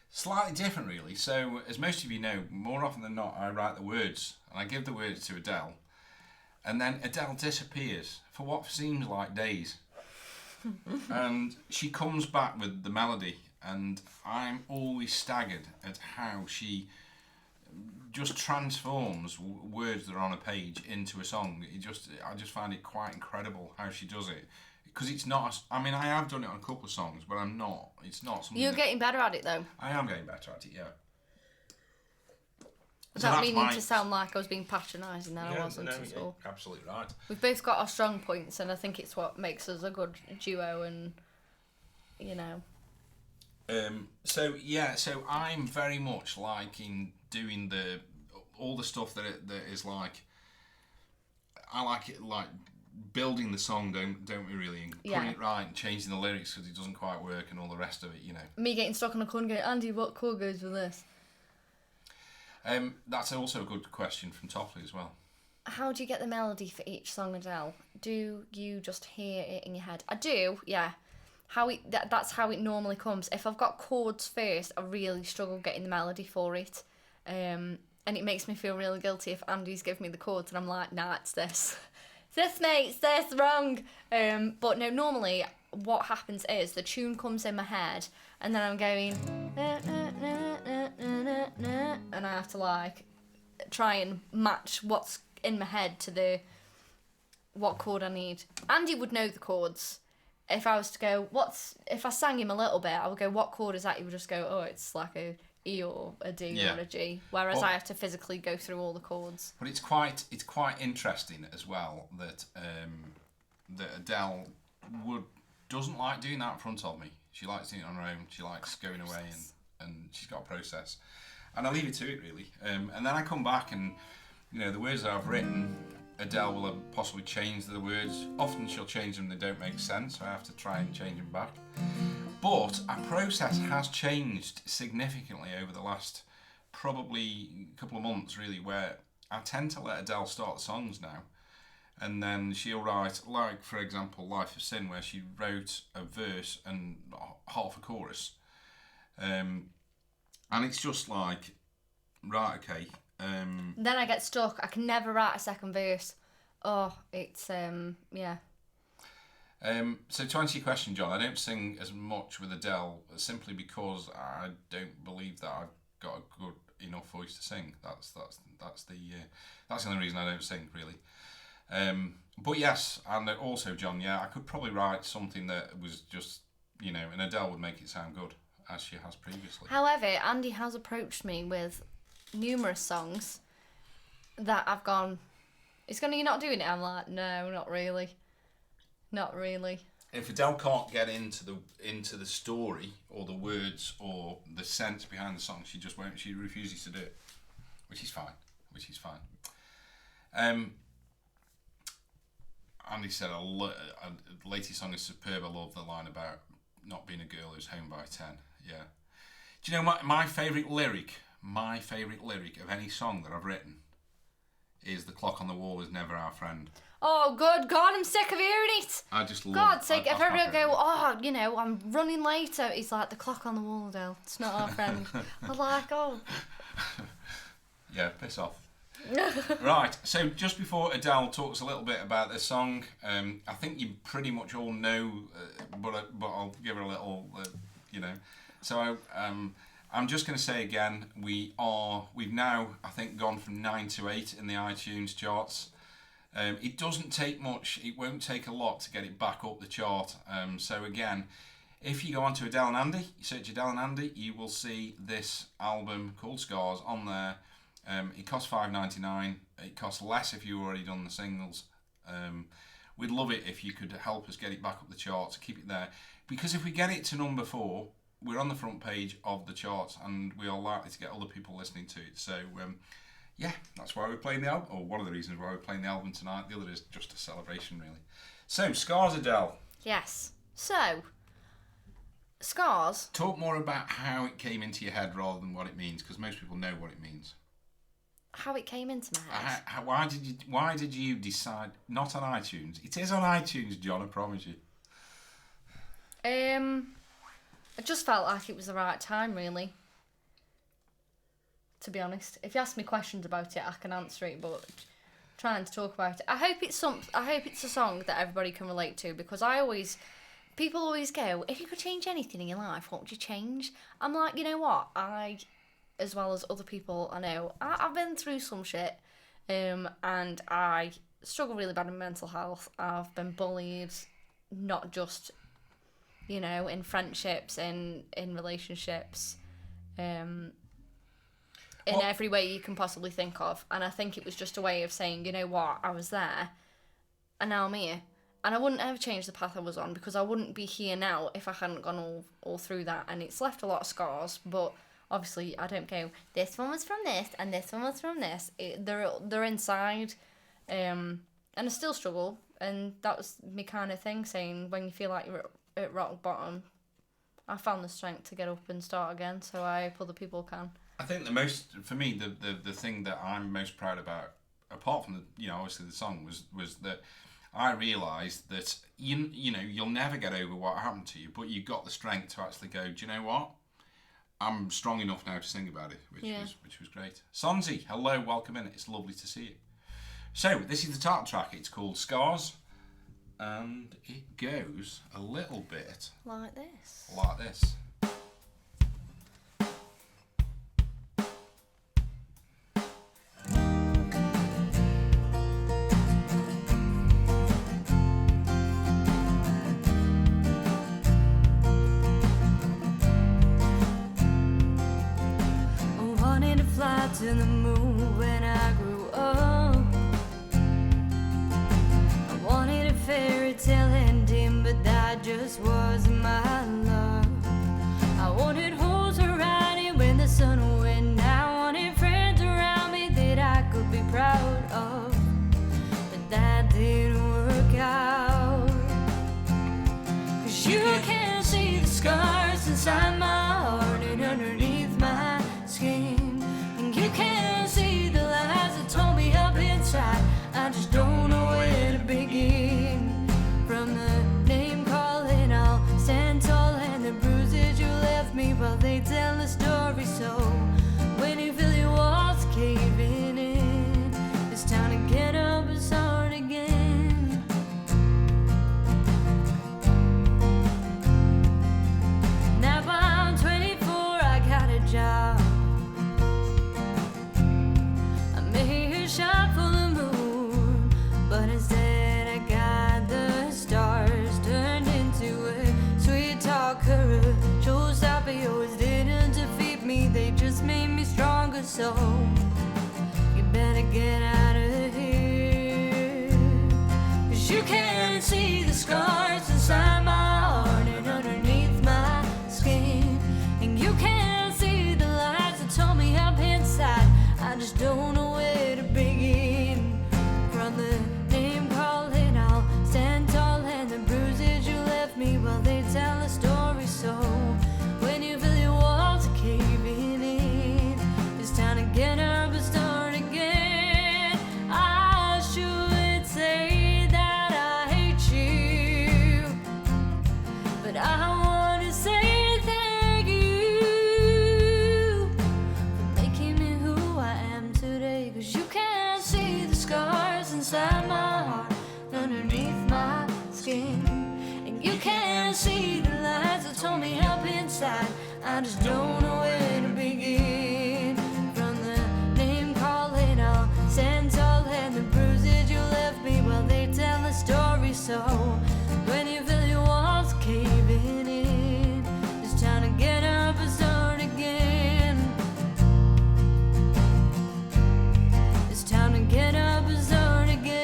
S2: slightly different really. So, as most of you know, more often than not, I write the words, and I give the words to Adele, and then Adele disappears for what seems like days. And she comes back with the melody, and I'm always staggered at how she just transforms words that are on a page into a song. I just find it quite incredible how she does it, because it's not. I mean, I have done it on a couple of songs, but I'm not. It's not something.
S4: You're getting better at it though.
S2: I am getting better at it, yeah.
S4: Without
S2: that's
S4: meaning
S2: my-
S4: to sound like I was being patronising, then I wasn't at all.
S2: Absolutely right.
S4: We've both got our strong points, and I think it's what makes us a good duo. And you know,
S2: So I'm very much liking doing all the stuff that is like. I like it like building the song, don't we really? And
S4: Yeah.
S2: putting it right and changing the lyrics because it doesn't quite work and all the rest of it, you know.
S4: me getting stuck on a chord and going, Andy, what chord goes with this?
S2: That's also a good question from Toffley as well.
S4: How do you get the melody for each song, Adele? Do you just hear it in your head? I do, yeah. That's how it normally comes. If I've got chords first, I really struggle getting the melody for it. And it makes me feel really guilty if Andy's given me the chords and I'm like, nah, it's this. It's this, mate, it's this, wrong. But no, normally what happens is the tune comes in my head and then I'm going, na, na, na, na, na, na, na, and I have to like try and match what's in my head to what chord I need. Andy would know the chords. If I was to go, if I sang him a little bit, I would go, what chord is that? He would just go, oh, it's like a E or a D
S2: Yeah.
S4: or a G. Whereas
S2: Well-
S4: I have to physically go through all the chords.
S2: But it's quite interesting as well that that Adele doesn't like doing that in front of me. She likes doing it on her own. She likes going away and she's got a process. And I leave it to it really. And then I come back and the words that I've written, Adele will have possibly changed the words. Often she'll change them, they don't make sense, so I have to try and change them back. But our process has changed significantly over the last probably couple of months really, where I tend to let Adele start the songs now. And then she'll write, like for example, Life of Sin, where she wrote a verse and half a chorus. And it's just like, right, okay.
S4: Then I get stuck. I can never write a second verse. Oh, it's, yeah.
S2: So to answer your question, John, I don't sing as much with Adele simply because I don't believe that I've got a good enough voice to sing. That's the only reason I don't sing really. But yes, and also John, yeah, I could probably write something that was just, and Adele would make it sound good, as she has previously.
S4: However, Andy has approached me with numerous songs that I've gone, you're not doing it? I'm like, no, not really. Not really.
S2: If Adele can't get into the story or the words or the sense behind the song, she just won't. She refuses to do it, which is fine. Andy said, the latest song is superb. I love the line about not being a girl who's home by 10. Yeah. Do you know my favourite lyric of any song that I've written is "The clock on the wall is never our friend."
S4: Oh, good God, I'm sick of hearing it.
S2: I just love
S4: God's sake, if
S2: that's my
S4: everyone go,
S2: favourite.
S4: I'm running later. He's like, the clock on the wall, Adele. It's not our friend. I'm like, oh.
S2: Yeah, piss off. Right, so just before Adele talks a little bit about this song, I think you pretty much all know, but I'll give her a little, So I'm just going to say again, we've now, I think, gone from 9 to 8 in the iTunes charts. It doesn't take much, it won't take a lot to get it back up the chart. So again, if you go onto Adele and Andy, you search Adele and Andy, you will see this album called Scars on there. It costs $5.99. It costs less if you've already done the singles. We'd love it if you could help us get it back up the charts, keep it there. Because if we get it to number 4, we're on the front page of the charts and we are likely to get other people listening to it. So, yeah, that's why we're playing the album, or one of the reasons why we're playing the album tonight. The other is just a celebration, really. So, Scars, Adele.
S4: Yes. So, Scars.
S2: Talk more about how it came into your head rather than what it means, because most people know what it means.
S4: How it came into my head.
S2: Why did you decide not on iTunes? It is on iTunes, John. I promise you.
S4: I just felt like it was the right time, really. To be honest, if you ask me questions about it, I can answer it. But trying to talk about it, I hope it's a song that everybody can relate to, because people always go, if you could change anything in your life, what would you change? I'm like, you know what? As well as other people I know, I've been through some shit, and I struggle really bad in mental health. I've been bullied, not just, in friendships, in relationships, in every way you can possibly think of. And I think it was just a way of saying, you know what, I was there, and now I'm here. And I wouldn't ever change the path I was on, because I wouldn't be here now if I hadn't gone all through that. And it's left a lot of scars, but obviously, I don't go, this one was from this, and this one was from this. They're inside, and I still struggle. And that was me kind of thing, saying, when you feel like you're at rock bottom, I found the strength to get up and start again, so I hope other people can.
S2: I think for me, the thing that I'm most proud about, apart from obviously the song, was that I realised that, you'll never get over what happened to you, but you got the strength to actually go, do you know what? I'm strong enough now to sing about it, which was great. Sonzi, hello, welcome in. It's lovely to see you. So, this is the title track. It's called Scars, and it goes a little bit
S4: Like this.
S2: like this.
S3: To the moon when I grew up. I wanted a fairy tale ending, but that just wasn't my love. I wanted holes around it when the sun went down. I wanted friends around me that I could be proud of, but that didn't work out. 'Cause you can't see the scars inside my heart and underneath my skin. You can't see the lies that told me up inside. I just don't know where to begin. From the name calling, I'll stand tall, and the bruises you left me, well, they tell the story. So when you feel your walls caving in, it's time to get up and start again. Now I'm 24, I got a job. Shot for the moon, but it's longer, so you better get out of here. 'Cause you can't see the scars inside my heart and underneath my skin. And you can't see the lies that told me up inside. I just don't know where to begin. From the name calling, I'll stand tall, and the bruises you left me, well, they tell a story. So when you feel your walls are caving in, it's time to get up and start again. I should say that I hate you, but I want to say thank you for making me who I am today. 'Cause you can't see the scars inside my heart underneath my skin. And you can't see the lies that told me up inside. I just don't know where to begin. From the name calling, I'll stand tall, and the bruises you left me, well, they tell a story. So when you feel your walls caving in, it's time to get up and start again. It's time to get up and start again.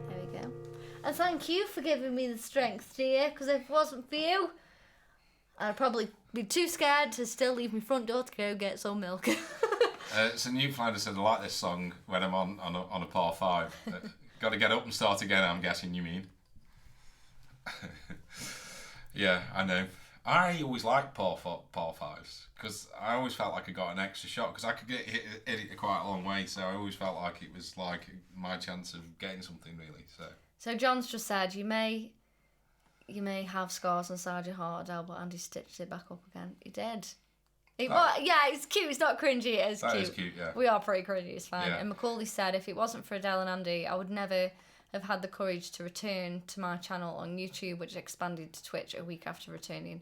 S3: There we go. And thank you for giving me the strength, dear, because if it wasn't for you, I'd probably be too scared to still leave my front door to go get some milk.
S2: So Newfoundlander said, I like this song when I'm on a par 5. Got to get up and start again, I'm guessing you mean. Yeah, I know. I always liked par 5s because I always felt like I got an extra shot because I could hit it quite a long way, so I always felt like it was like my chance of getting something really.
S4: So John's just said you may have scars inside your heart, Adele, but Andy stitched it back up again. He did. Yeah, it's cute. It's not cringy. It is
S2: That
S4: cute.
S2: is cute, yeah.
S4: We are pretty cringy. It's fine.
S2: Yeah.
S4: And Macaulay said, if it wasn't for Adele and Andy, I would never have had the courage to return to my channel on YouTube, which expanded to Twitch a week after returning.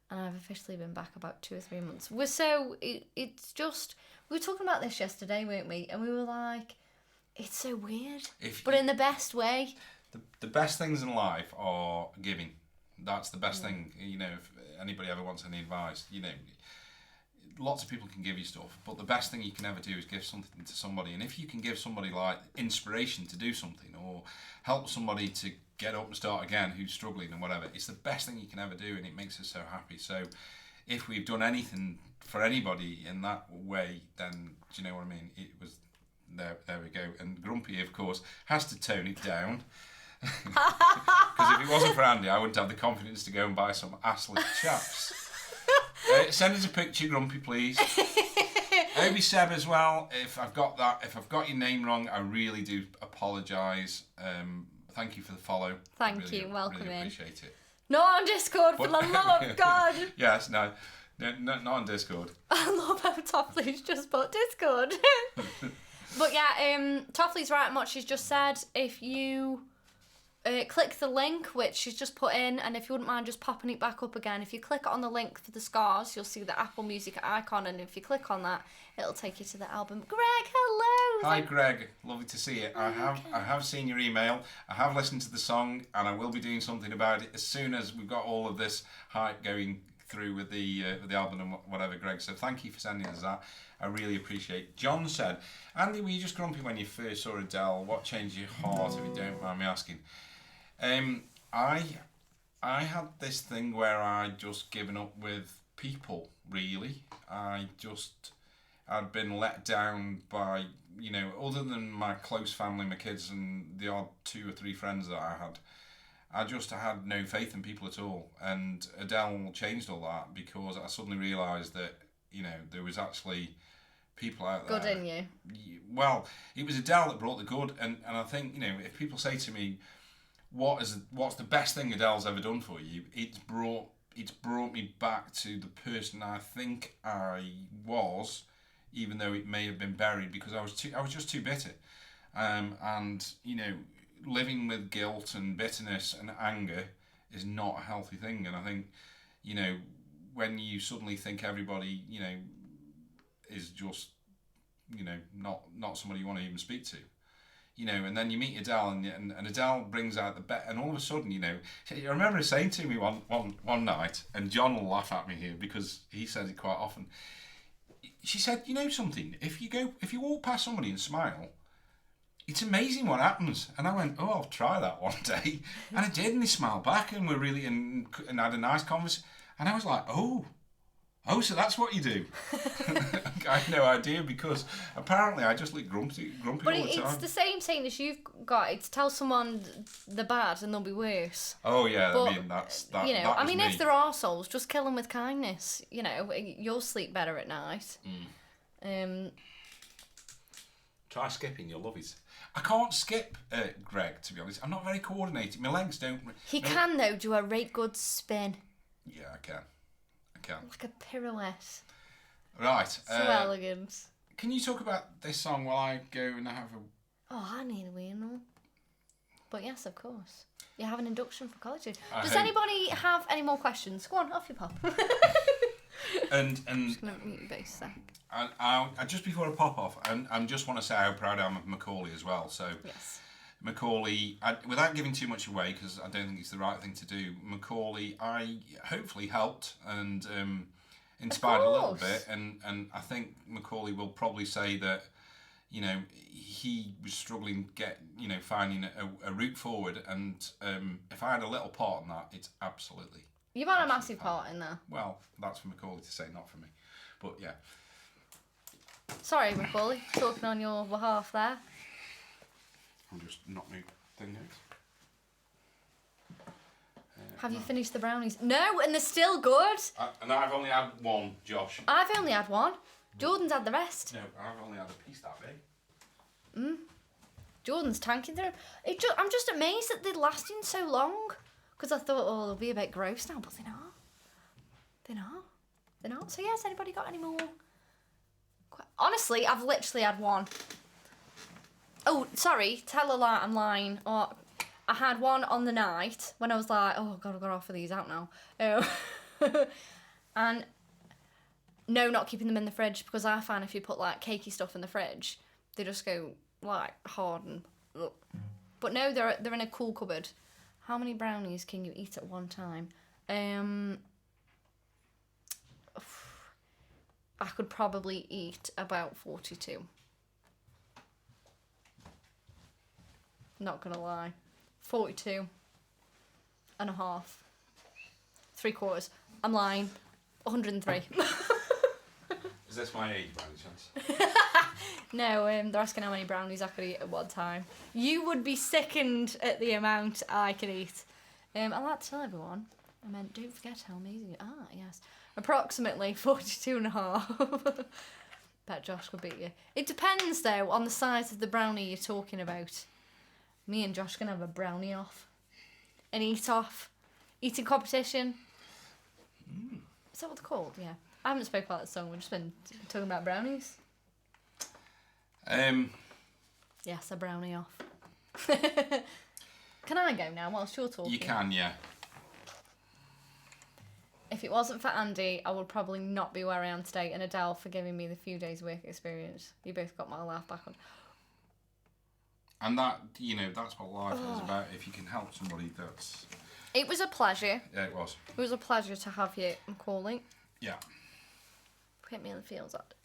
S4: And I've officially been back about 2 or 3 months. It's just, we were talking about this yesterday, weren't we? And we were like, it's so weird, but in the best way.
S2: The best things in life are giving. That's the best thing. You know, if anybody ever wants any advice, you know, lots of people can give you stuff, but the best thing you can ever do is give something to somebody. And if you can give somebody like inspiration to do something or help somebody to get up and start again who's struggling and whatever, it's the best thing you can ever do, and it makes us so happy. So if we've done anything for anybody in that way, then do you know what I mean? It was there we go. And Grumpy, of course, has to tone it down. Because if it wasn't for Andy, I wouldn't have the confidence to go and buy some assless chaps. Send us a picture, Grumpy, please. Obi Seb as well. If I've got your name wrong, I really do apologise. Thank you for the follow.
S4: Thank you. Welcome
S2: really
S4: in.
S2: Appreciate it.
S4: Not on Discord, for the love of God.
S2: Yes, no, not on Discord.
S4: I love how Tofflee's just put Discord. But yeah, Tofflee's right on what she's just said. If you click the link, which she's just put in, and if you wouldn't mind just popping it back up again, if you click on the link for the scars, you'll see the Apple Music icon, and if you click on that, it'll take you to the album. Greg, hello!
S2: Hi Greg, lovely to see you. I have seen your email, I have listened to the song, and I will be doing something about it as soon as we've got all of this hype going through with the album and whatever, Greg. So thank you for sending us that. I really appreciate it. John said, Andy, were you just grumpy when you first saw Adele? What changed your heart, if you don't mind me asking? I had this thing where I'd just given up with people, really. I'd been let down by, you know, other than my close family, my kids, and the odd 2 or 3 friends that I had no faith in people at all. And Adele changed all that because I suddenly realised that, you know, there was actually people out there.
S4: Good in you.
S2: Well, it was Adele that brought the good, and I think, you know, if people say to me, what's the best thing Adele's ever done for you? It's brought me back to the person I think I was, even though it may have been buried, because I was just too bitter. And you know, living with guilt and bitterness and anger is not a healthy thing. And I think, you know, when you suddenly think everybody, you know, is just, you know, not somebody you want to even speak to, you know, and then you meet Adele, and Adele brings out the best, and all of a sudden, you know, I remember her saying to me one night, and John will laugh at me here because he says it quite often. She said, you know something, if you walk past somebody and smile, it's amazing what happens. And I went, oh, I'll try that one day. And I did, and they smiled back, and we're really and had a nice conversation. And I was like, oh, so that's what you do. I had no idea, because apparently I just look grumpy
S4: But
S2: all the time.
S4: it's the same thing as you've got. It's tell someone the bad and they'll be worse.
S2: Oh yeah,
S4: But,
S2: I mean that.
S4: You know,
S2: that
S4: I
S2: was
S4: mean,
S2: me.
S4: if there are souls, just kill them with kindness. You know, you'll sleep better at night.
S2: Try skipping, you'll love it. I can't skip, Greg. To be honest, I'm not very coordinated. My legs don't.
S4: He can though do a right good spin,
S2: Yeah, I can.
S4: like a pirouette.
S2: Right.
S4: So elegant.
S2: Can you talk about this song while I go and have a?
S4: Oh, I need a wee now. But yes, of course. You have an induction for college.
S2: I
S4: Does
S2: hope-
S4: anybody have any more questions? Go on, off you pop.
S2: And
S4: Just gonna mute you both a sec.
S2: I just before I pop off, I just want to say how proud I am of Macaulay as well. So
S4: Yes.
S2: Macaulay, without giving too much away, because I don't think it's the right thing to do. Macaulay, I hopefully helped and inspired a little
S4: course.
S2: bit, and I think Macaulay will probably say that, you know, he was struggling finding a route forward, and if I had a little part in that, it's absolutely.
S4: You've had a massive part in there.
S2: Well, that's for Macaulay to say, not for me. But yeah.
S4: Sorry, Macaulay, talking on your behalf there.
S2: I'll just knock my thing out.
S4: Have you finished the brownies? No, and they're still good.
S2: And I've only had one, Josh.
S4: I've only had one. Jordan's had the rest.
S2: No, I've only had a piece that big.
S4: Jordan's tanking through. I'm just amazed that they're lasting so long. Because I thought, oh, they'll be a bit gross now, but they're not. They're not. So yes, anybody got any more? Honestly, I've literally had one. Oh, sorry, tell a lie, I'm lying. Oh, I had one on the night when I was like, oh god, I've got to offer these out now. And no, not keeping them in the fridge, because I find if you put like cakey stuff in the fridge, they just go like hard and ugh. But no, they're in a cool cupboard. How many brownies can you eat at one time? I could probably eat about 42. Not gonna lie. 42 and a half. 3/4. I'm lying. 103.
S2: Is this my age by any chance?
S4: No, they're asking how many brownies I could eat at one time. You would be sickened at the amount I can eat. I'd like to tell everyone, don't forget how amazing you are, yes. Approximately 42 and a half. Bet Josh could beat you. It depends, though, on the size of the brownie you're talking about. Me and Josh can have a brownie off. An eat off. Eating competition. Is that what they're called? Yeah. I haven't spoken about that song, we've just been talking about brownies. Yes, a brownie off. Can I go now whilst you're talking?
S2: You can, yeah.
S4: If it wasn't for Andy, I would probably not be where I am today, and Adele for giving me the few days work experience. You both got my laugh back on.
S2: And that, you know, that's what life is about. If you can help somebody, that's...
S4: It was a pleasure.
S2: Yeah, it was.
S4: It was a pleasure to have you, Macaulay.
S2: Yeah.
S4: Hit me in the feels at it.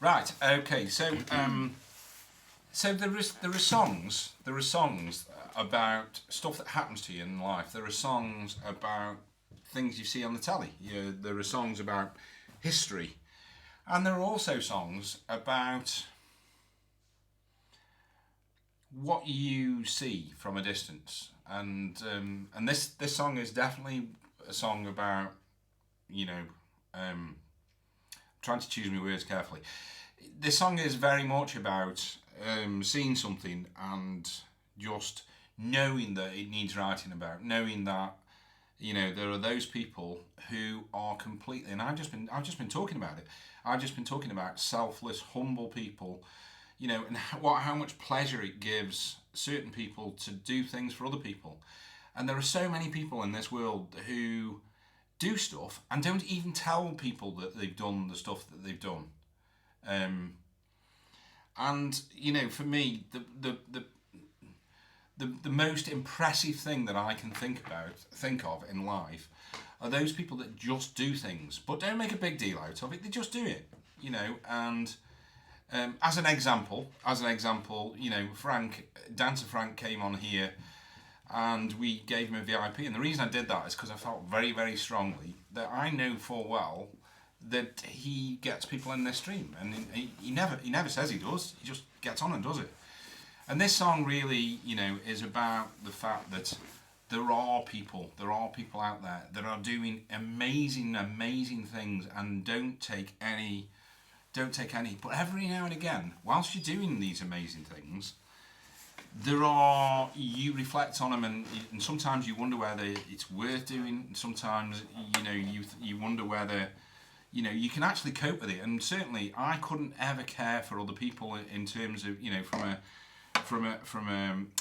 S2: Right. Okay. So, so there are songs about stuff that happens to you in life. There are songs about things you see on the telly. There are songs about history, and there are also songs about what you see from a distance. And this song is definitely a song about, you know, trying to choose my words carefully. This song is very much about seeing something and just knowing that it needs writing about, knowing that, you know, there are those people who are completely, and I've just been talking about it. I've just been talking about selfless, humble people, you know, and how much pleasure it gives certain people to do things for other people. And there are so many people in this world who do stuff and don't even tell people that they've done the stuff that they've done. And you know, for me, the most impressive thing that I can think of in life are those people that just do things but don't make a big deal out of it. They just do it, you know. And as an example, you know, Dancer Frank came on here, and we gave him a VIP. And the reason I did that is because I felt very, very strongly that I know full well that he gets people in this stream, and he never says he does. He just gets on and does it. And this song really, you know, is about the fact that there are people out there that are doing amazing things and don't take any. But every now and again, whilst you're doing these amazing things, you reflect on them, and sometimes you wonder whether it's worth doing. Sometimes, you know, you wonder whether, you know, you can actually cope with it. And certainly, I couldn't ever care for other people in terms of, you know, from an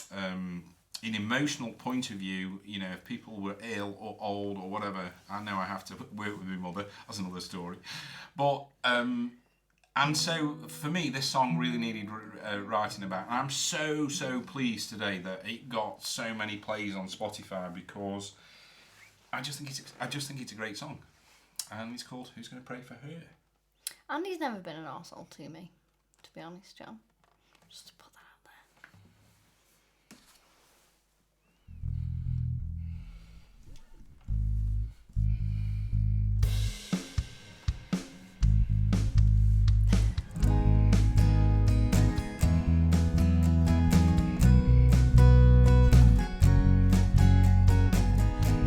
S2: emotional point of view. You know, if people were ill or old or whatever, I know I have to work with my mother. That's another story. But and so for me, this song really needed writing about. And I'm so pleased today that it got so many plays on Spotify, because I just think it's a great song. And it's called "Who's Gonna Pray for Her."
S4: Andy's never been an arsehole to me, to be honest, John. Just to put that out there.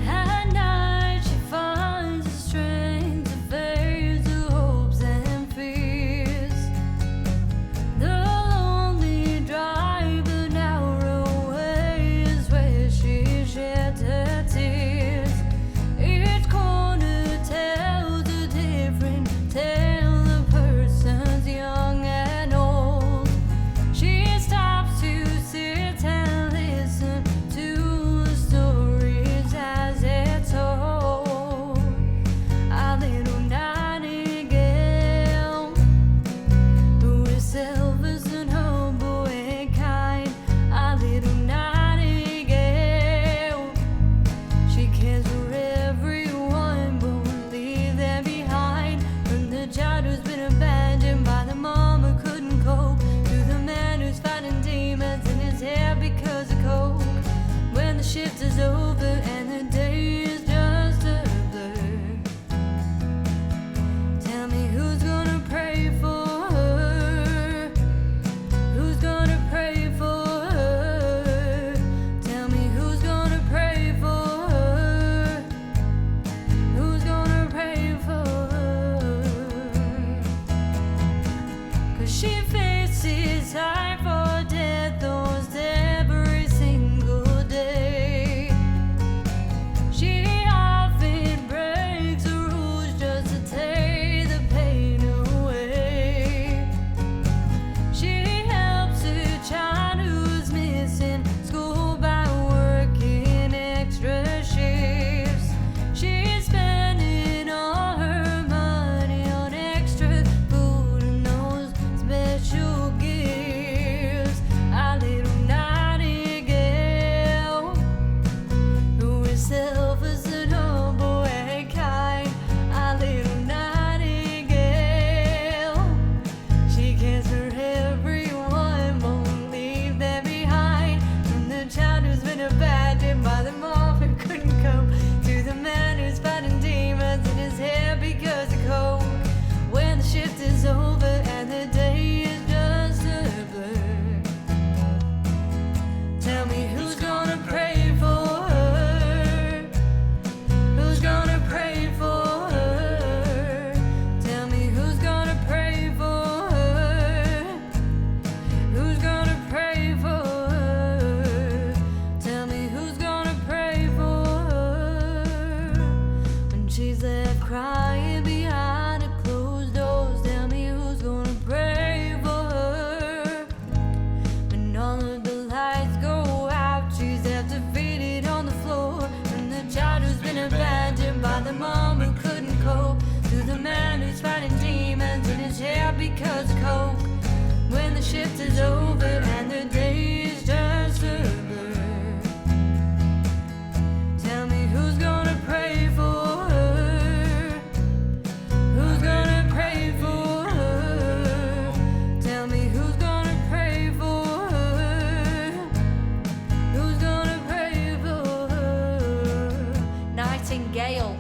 S4: At night she finds the strength to face her hopes and fears. The lonely drive, the narrow way is where she shed her tears. Each corner tells a different tale of persons young and old. She stops to sit and listen to the stories as they're told. Our little nightingale, who is selfless and humble and kind. Our little nightingale, she cares for everyone but won't leave them behind. From the child who's been abandoned by the mom who couldn't cope, to the man who's fighting demons in his head because of coke. When the shift is over and the day is just a blur, tell me who's gonna pray for her? Who's gonna pray for her? Tell me who's gonna pray for her? Who's gonna pray for her? 'Cause she faces life or death almost every single day. She often breaks the rules just to take the pain away. She helps a child who's missing school by working extra shifts. She's spending all her money on extra food and those special gifts. Our little nightingale, who is selfless and humble and kind. Our little nightingale, she cares for everyone but won't leave them behind. From the child who's been abandoned by the mom who couldn't cope, to the man who's fighting demons in his head because of coke. When the shift is over and the day is just a blur, tell me who's gonna pray for her? Who's gonna pray for her? Tell me who's gonna pray for her? Who's gonna pray for her? Tell me who's gonna pray for her?
S3: the mom who couldn't cope, to the man who's fighting demons in his head because of coke. When the shift is over and the day is just over, tell me who's gonna pray for her? Who's gonna pray for her? Tell me who's gonna pray for her? Who's gonna pray for her? Nightingale.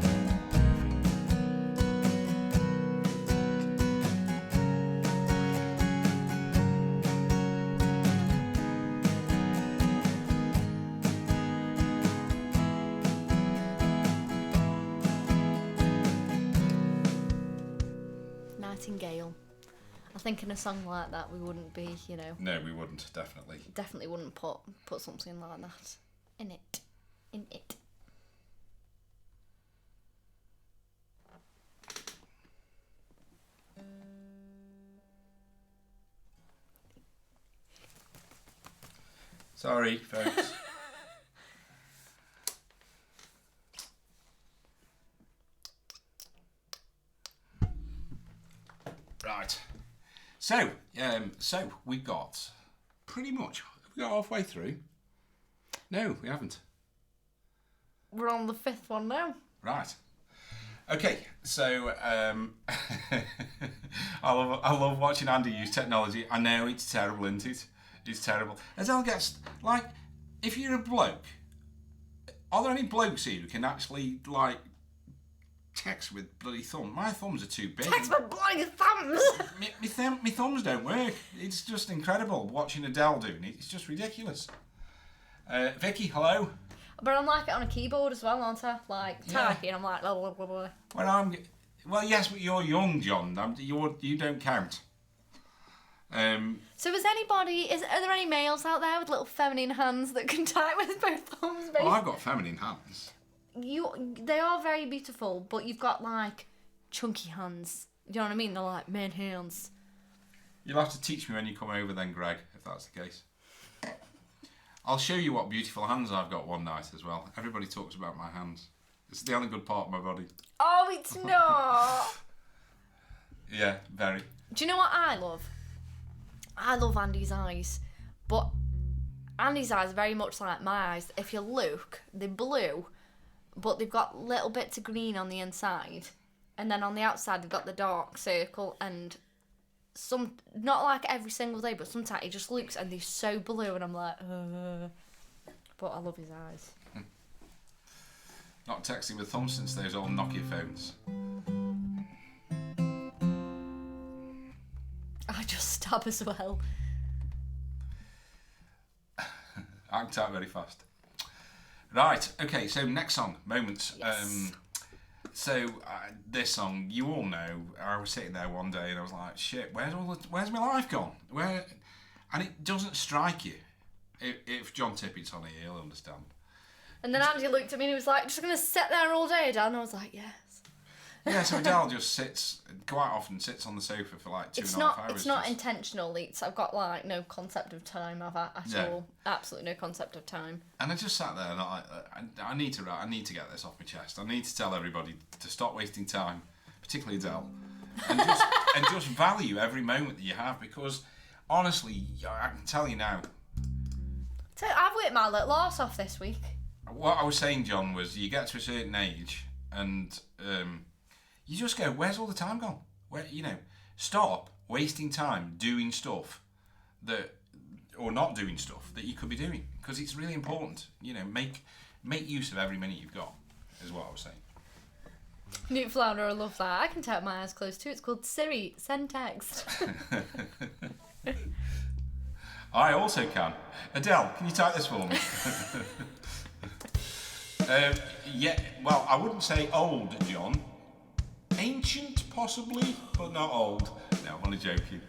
S3: Nightingale. I think in a song like that we wouldn't be, you know,
S2: No, we wouldn't, definitely.
S3: definitely wouldn't put something like that in it. In it.
S2: Sorry, folks. Right. So we've got pretty much. Have we got halfway through? No, we haven't.
S3: We're on the 5th one now.
S2: Right. Okay, so I love watching Andy use technology. I know it's terrible, isn't it? It's terrible. Adele gets, like, if you're a bloke, are there any blokes here who can actually, like, text with bloody thumb? My thumbs are too big.
S3: Text my bloody thumbs!
S2: My thumbs don't work. It's just incredible watching Adele doing it. It's just ridiculous. Vicky, hello.
S3: But I'm like it on a keyboard as well, aren't I? Like,
S2: Yeah.
S3: typing, I'm like, blah, blah, blah, blah.
S2: Well, yes, but you're young, John. You don't count.
S3: So are there any males out there with little feminine hands that can type with both thumbs, baby?
S2: Well, I've got feminine hands.
S3: They are very beautiful, but you've got, like, chunky hands. You know what I mean? They're like men hands.
S2: You'll have to teach me when you come over then, Greg, if that's the case. I'll show you what beautiful hands I've got one night as well. Everybody talks about my hands. It's the only good part of my body.
S3: Oh, it's not!
S2: Yeah, very.
S3: Do you know what I love? I love Andy's eyes, but Andy's eyes are very much like my eyes. If you look, they're blue, but they've got little bits of green on the inside, and then on the outside they've got the dark circle, and not like every single day, but sometimes he just looks and they're so blue, and I'm like, but I love his eyes.
S2: Not texting with thumbs since those old Nokia phones.
S3: I just stab as well.
S2: I can type very fast. Right, okay, so next song, Moments.
S3: Yes.
S2: This song, you all know, I was sitting there one day and I was like, shit, where's my life gone? And it doesn't strike you. If John Tippett's on here, he'll understand.
S3: And then Andy looked at me and he was like, just gonna sit there all day, Dan? And I was like, yes.
S2: Yeah, so Adele just quite often sits on the sofa for like 2.5 hours.
S3: It's not intentional. I've got like no concept of time at
S2: Yeah.
S3: all. Absolutely no concept of time.
S2: And I just sat there and I need to get this off my chest. I need to tell everybody to stop wasting time, particularly Adele, and just value every moment that you have, because honestly, I can tell you now.
S3: So I've worked my little arse off this week.
S2: What I was saying, John, was you get to a certain age and you just go, where's all the time gone? Stop wasting time doing stuff or not doing stuff that you could be doing, because it's really important. Make use of every minute you've got, is what I was saying.
S3: Newt Flounder, I love that. I can type my eyes closed too. It's called Siri, send text.
S2: I also can. Adele, can you type this for me? Well, I wouldn't say old, John. Ancient, possibly, but not old. No, I'm only joking.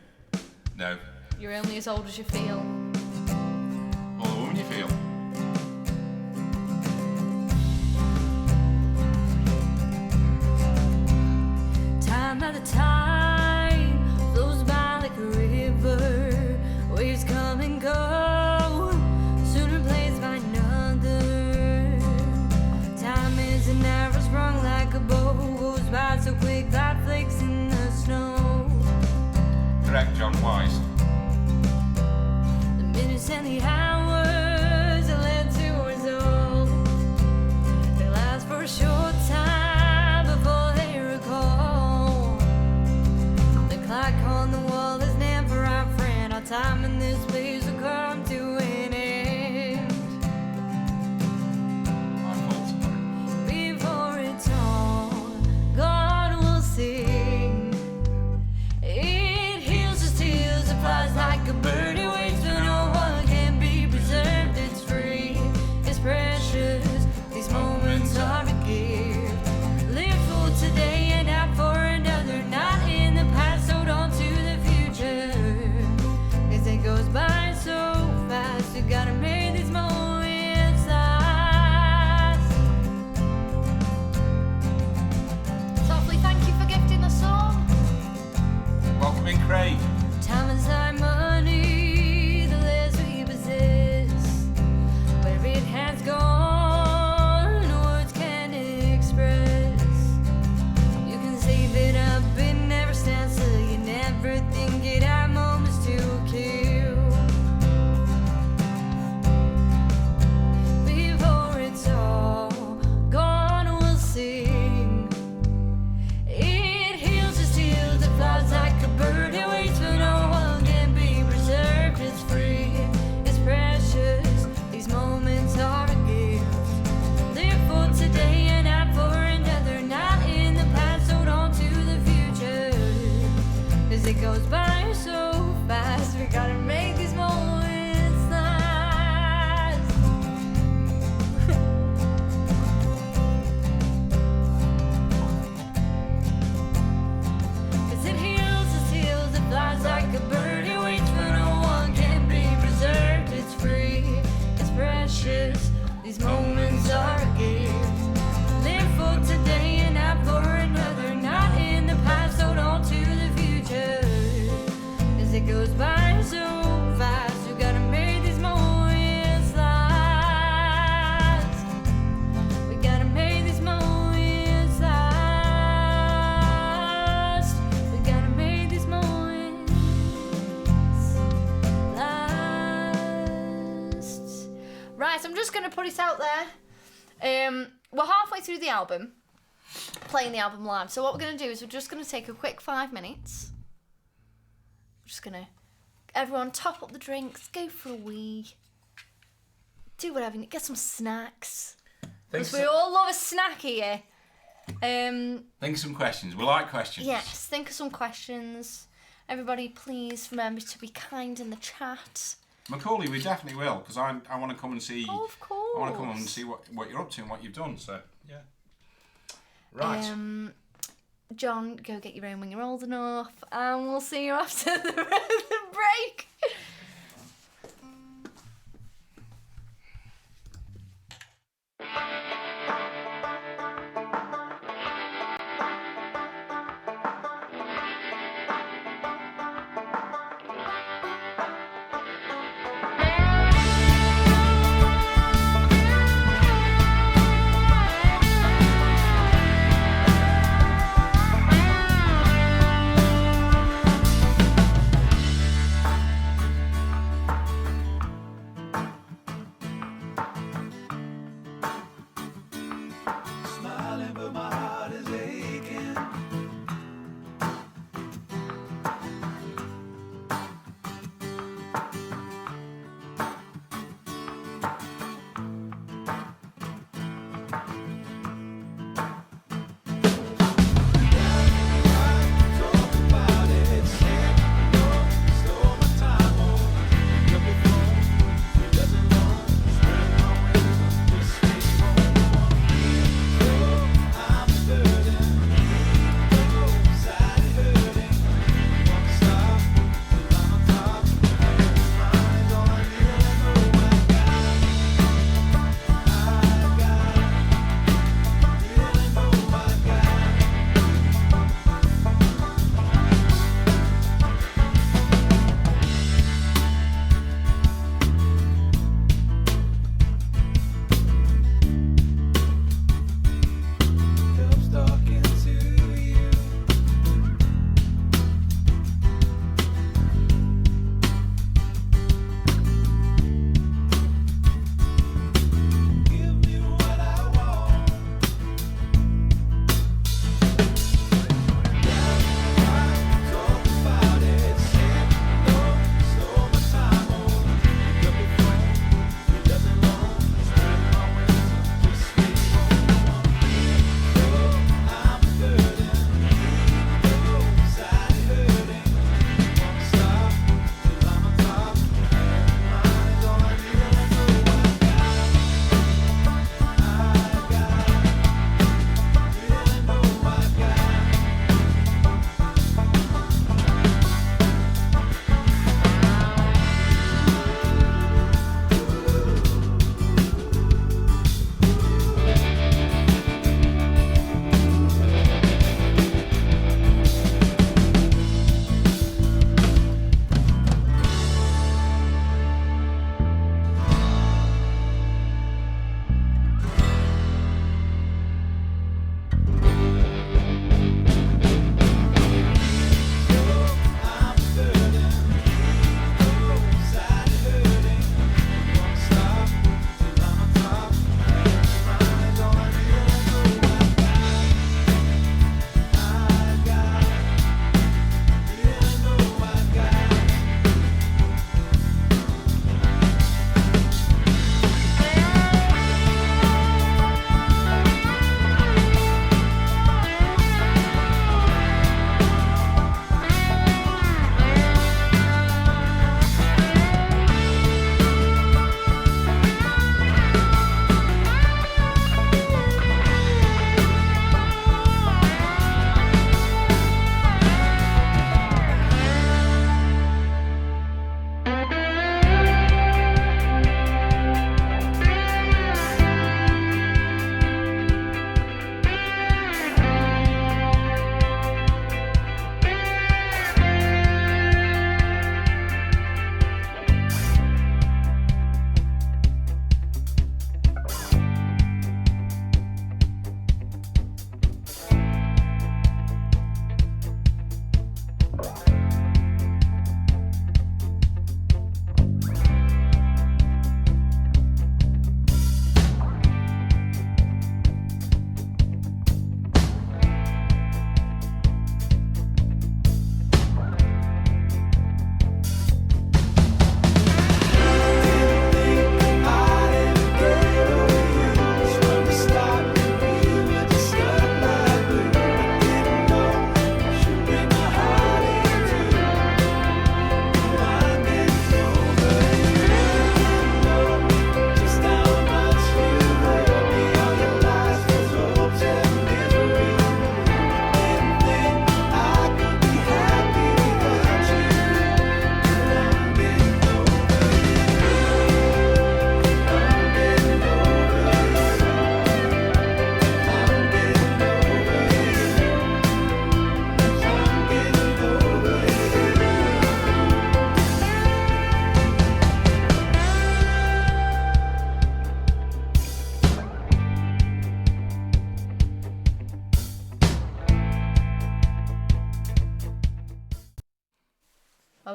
S2: No.
S3: You're only as old as you feel.
S2: Or the woman you feel.
S3: Time at a time flows by like a river. Waves come and go, soon replaced by another. Time is an arrow sprung like a bow. precious. These moments are a gift. Live for today and not for another. Not in the past, hold on to the future. As it goes by so fast, we gotta make these moments last. We gotta make these moments last. We gotta make these moments last. Right, I'm just gonna put it out there. We're halfway through the album, playing the album live. So what we're gonna do is we're just gonna take a quick 5 minutes. We're just gonna, everyone top up the drinks, go for a wee, do whatever you need, get some snacks.
S2: Think,
S4: We all love a snack here.
S2: think of some questions. We like questions.
S4: Yes, think of some questions. Everybody, please remember to be kind in the chat.
S2: Macaulay, we definitely will, because I want to come and see.
S4: Oh, of course.
S2: I want to come and see what you're up to and what you've done. So yeah. Right.
S4: John, go get your own when you're old enough, and we'll see you after the break.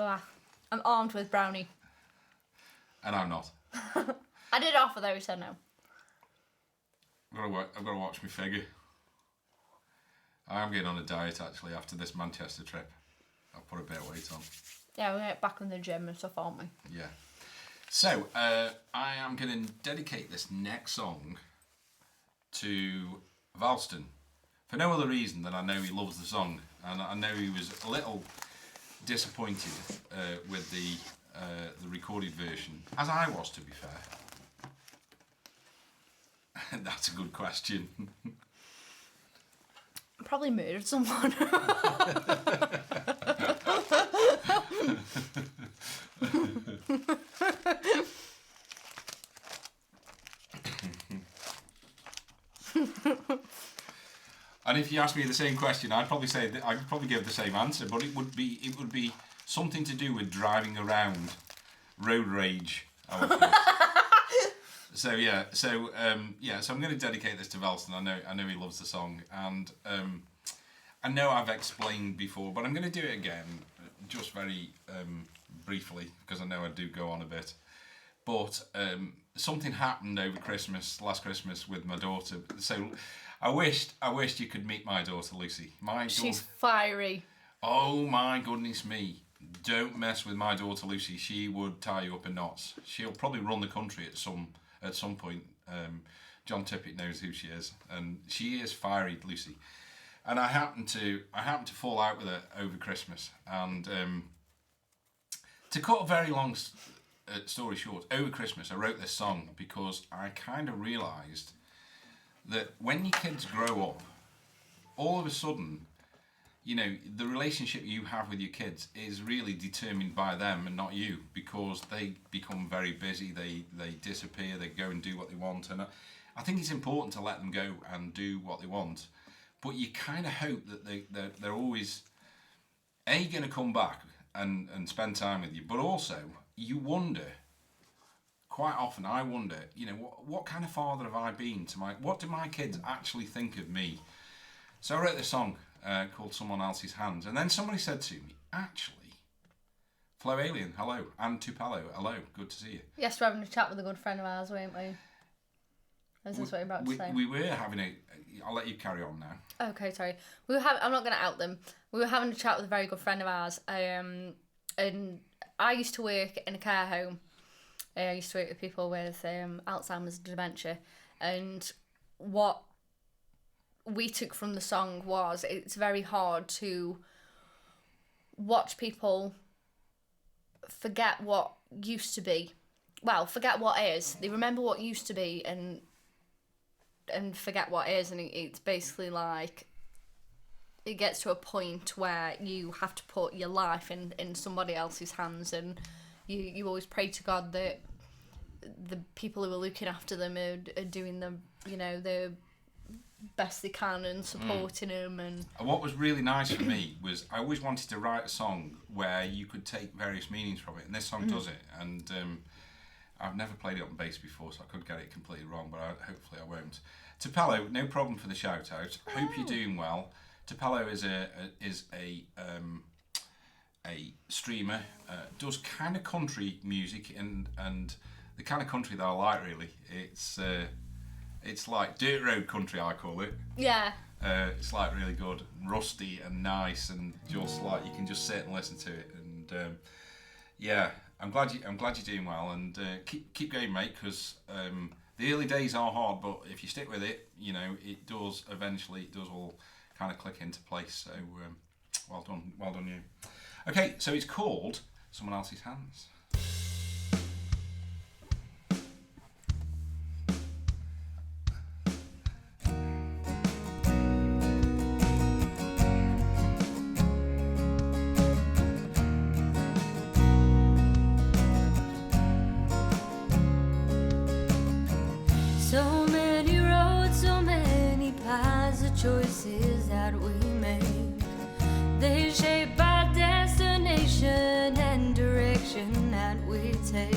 S4: I'm armed with brownie.
S2: And I'm not.
S4: I did offer though, he said no.
S2: I've got to watch my figure. I am getting on a diet actually after this Manchester trip. I'll put a bit of weight on.
S4: Yeah, we're gonna get back in the gym and stuff, aren't we?
S2: Yeah. So, I am going to dedicate this next song to Valston. For no other reason than I know he loves the song. And I know he was a little disappointed with the recorded version. As I was, to be fair. That's a good question.
S4: Probably murdered someone.
S2: And if you asked me the same question, I'd probably say that I'd probably give the same answer, but it would be something to do with driving around, road rage. I would think. So I'm going to dedicate this to Valston. I know he loves the song, and I know I've explained before, but I'm going to do it again, just very briefly, because I know I do go on a bit. But something happened over last Christmas with my daughter. So I wished you could meet my daughter Lucy.
S4: She's fiery.
S2: Oh my goodness me. Don't mess with my daughter Lucy. She would tie you up in knots. She'll probably run the country at some point. John Tippett knows who she is, and she is fiery, Lucy. And I happened to fall out with her over Christmas, and to cut a very long story short, over Christmas I wrote this song because I kind of realised that when your kids grow up, all of a sudden, you know, the relationship you have with your kids is really determined by them and not you, because they become very busy, they disappear, they go and do what they want, and I think it's important to let them go and do what they want, but you kind of hope that they're always going to come back and spend time with you, but also you wonder, quite often I wonder, you know, what kind of father have I been to what do my kids actually think of me? So I wrote this song called Someone Else's Hands, and then somebody said to me, actually, Flo Alien, hello, and Tupelo, hello, good to see you.
S4: Yes, we're having a chat with a good friend of ours, weren't we? Is this what you're about to say?
S2: We were having I'll let you carry on now.
S4: Okay, sorry. I'm not going to out them. We were having a chat with a very good friend of ours, and I used to work in a care home. I used to work with people with Alzheimer's and dementia, and what we took from the song was it's very hard to watch people forget what used to be. Well, forget what is. They remember what used to be and forget what is, and it's basically like it gets to a point where you have to put your life in somebody else's hands, and you always pray to God that the people who are looking after them are doing the best they can and supporting them. And
S2: what was really nice for me was I always wanted to write a song where you could take various meanings from it, and this song does it. And I've never played it on bass before, so I could get it completely wrong, but hopefully I won't. Tupelo, no problem for the shout out. Hope you're doing well. Tupelo is a streamer, does kind of country music, and the kind of country that I like, really. It's like dirt road country, I call it.
S4: yeah,
S2: It's like really good, rusty and nice, and just like you can just sit and listen to it. And yeah, I'm glad you're doing well, and keep going, mate. Because the early days are hard, but if you stick with it, you know it does all kind of click into place. So well done you. Okay, so it's called Someone Else's Hands.
S3: So many roads, so many paths, the choices that we make. They shape our destination and direction that we take.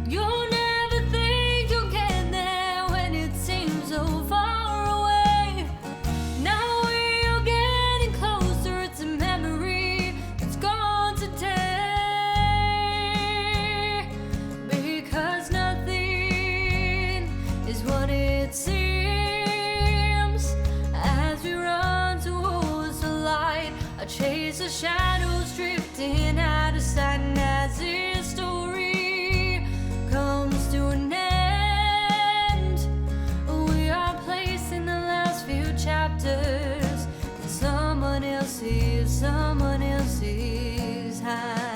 S3: You'll never think you'll get there when it seems so far away. Now we're getting closer, it's a memory that's gone to take. it seems. As we run towards the light, I chase the shadows drifting out of sight. And as this story comes to an end, we are placing the last few chapters in someone else's hand.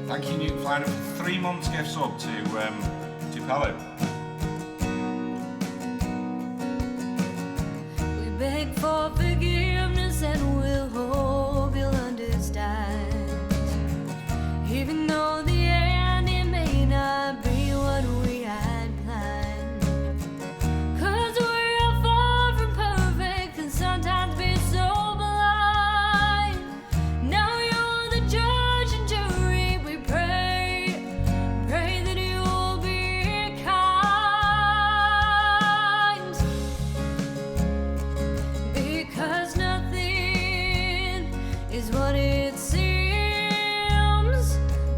S2: Thank you, Newt, for lining up 3 months gift sub to Pello.
S3: We beg for forgiveness and we'll hope you'll understand. Even though the ending may not be what we had planned. 'Cause we're far from perfect and sometimes be so blind. Now you're the judge and jury. We pray that you'll be kind. Because nothing is what it seems.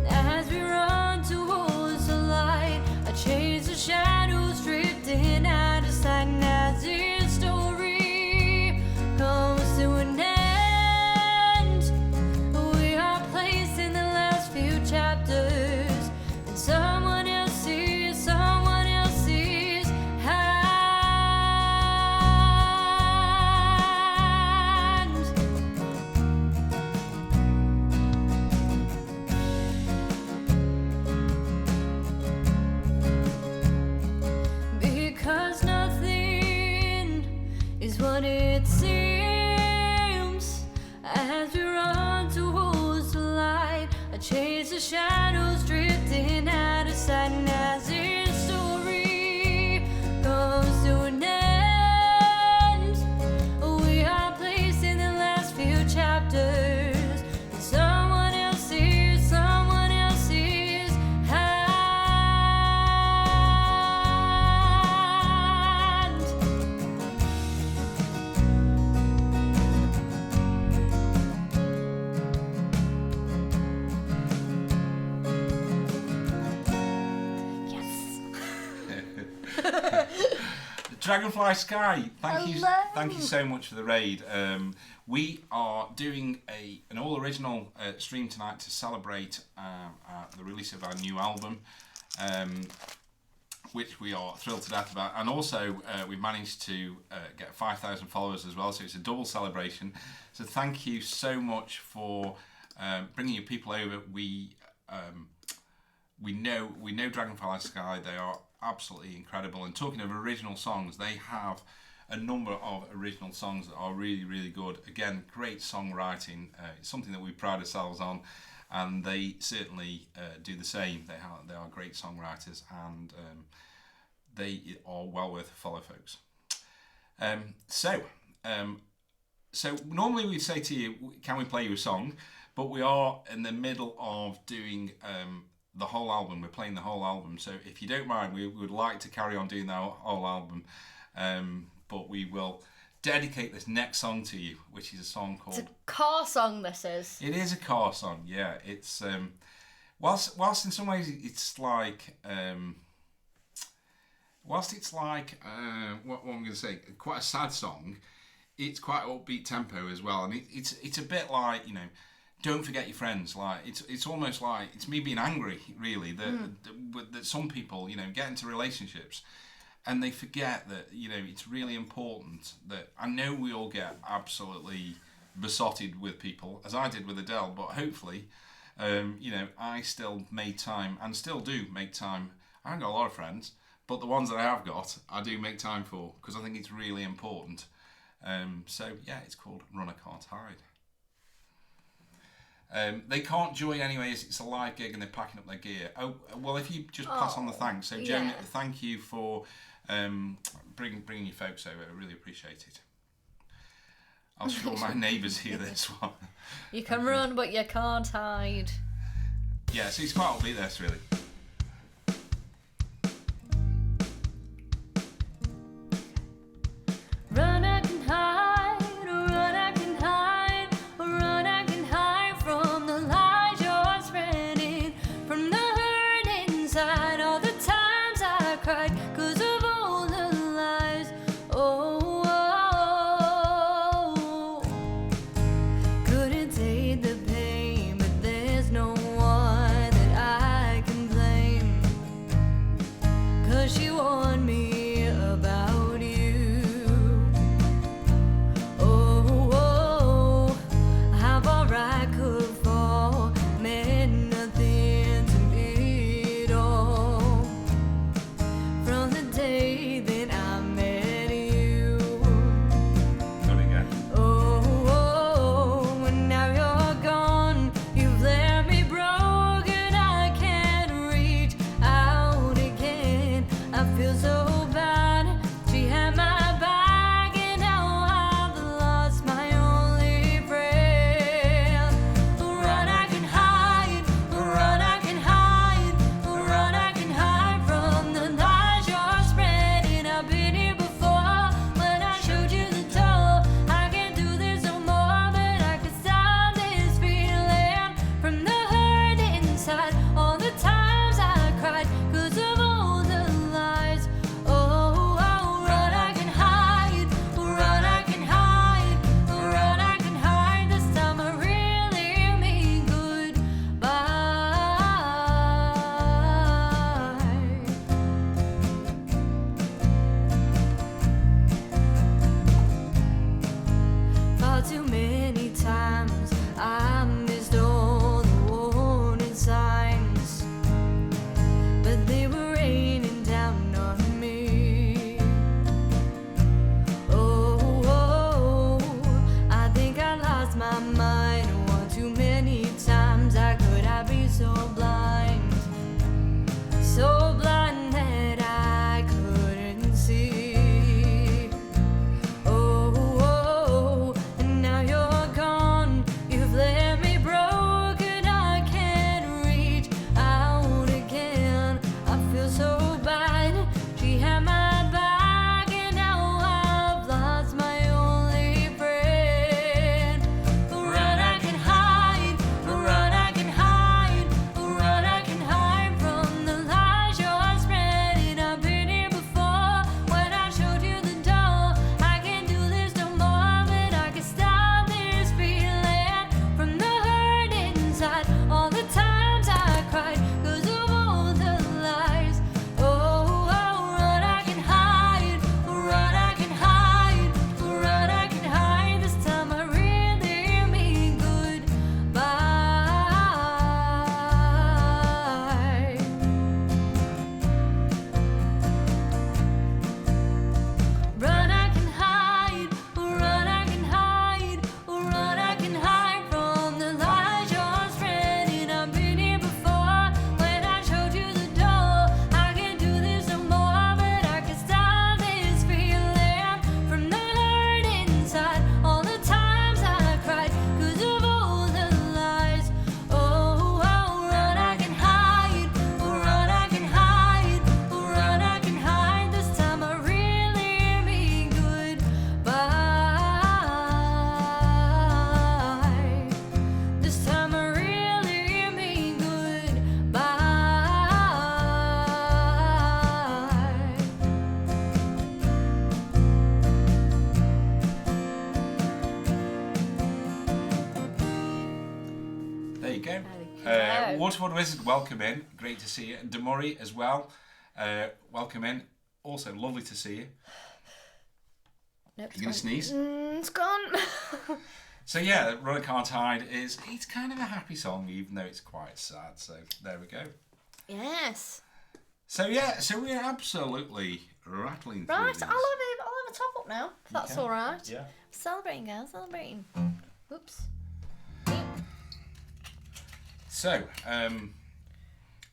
S3: As we run towards the light, I chase the shadows drifting out of sight. And as this story comes to an end, we are placing the last few chapters in someone else's hand. Because nothing is what it seems. As we run towards the light, I chase the shadows drifting out of sight. And as this story comes to an end, we are placing the last few chapters in someone else's hand.
S2: Dragonfly Sky, thank
S4: Hello.
S2: you so much for the raid. We are doing an all original stream tonight to celebrate the release of our new album, which we are thrilled to death about, and also we managed to get 5,000 followers as well, so it's a double celebration. So thank you so much for bringing your people over. We know Dragonfly Sky. They are absolutely incredible. And talking of original songs, they have a number of original songs that are really, really good. Again, great songwriting. It's something that we pride ourselves on, and they certainly do the same. They are great songwriters, and they are well worth a follow, folks. So normally we'd say to you, can we play you a song? But we are in the middle of doing the whole album. We're playing the whole album. So if you don't mind, we would like to carry on doing the whole album. But we will dedicate this next song to you, which is a song called...
S4: It's a car song, this is.
S2: It is a car song, yeah. It's whilst in some ways it's like what I'm going to say, quite a sad song. It's quite upbeat tempo as well, and it's a bit like, you know, don't forget your friends. Like it's almost like it's me being angry, really, that some people, you know, get into relationships and they forget that, you know, it's really important that, I know we all get absolutely besotted with people, as I did with Adele, but hopefully, you know, I still made time and still do make time. I haven't got a lot of friends, but the ones that I have got, I do make time for, because I think it's really important. So yeah, it's called Run I Can't Hide. They can't join anyway, as it's a live gig and they're packing up their gear. Oh, well, if you just pass on the thanks. So, Joan,
S4: yeah.
S2: thank you for bringing your folks over. I really appreciate it. I'll show my neighbours hear this one.
S4: You can run, but you can't hide.
S2: Yeah, so it's quite upbeat, this, really.
S3: Run, I can hide, run, I can hide, run, I can hide from the lies you're spreading, from the hurt inside all the time.
S2: Waterford Wizard, welcome in. Great to see you. And Demurray as well. Welcome in. Also, lovely to see you.
S4: Nope,
S2: You gonna sneeze?
S4: It's gone.
S2: So yeah, Run I Can't Hide it's kind of a happy song, even though it's quite sad. So there we go.
S4: Yes.
S2: So yeah, so we're absolutely rattling through
S4: Right,
S2: these.
S4: I'll have a top up now, if that's
S2: Okay.
S4: all right.
S2: Yeah.
S4: Celebrating, girls, celebrating. Oops.
S2: So,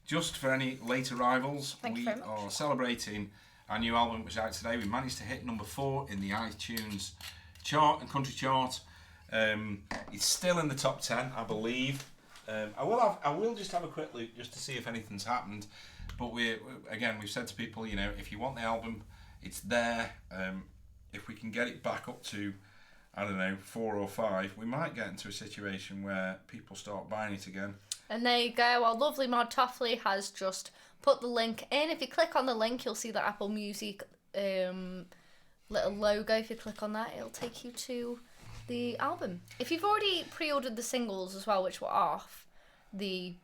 S2: just for any late arrivals,
S4: Thank you
S2: we
S4: very much.
S2: are celebrating our new album, which is out today. We managed to hit number 4 in the iTunes chart and country chart. It's still in the top 10, I believe. I will just have a quick look just to see if anything's happened. But we've said to people, you know, if you want the album, it's there. If we can get it back up to, I don't know, 4 or 5, we might get into a situation where people start buying it again.
S4: And there you go. Our lovely Mod Toffley has just put the link in. If you click on the link, you'll see the Apple Music little logo. If you click on that, it'll take you to the album. If you've already pre-ordered the singles as well, which were off the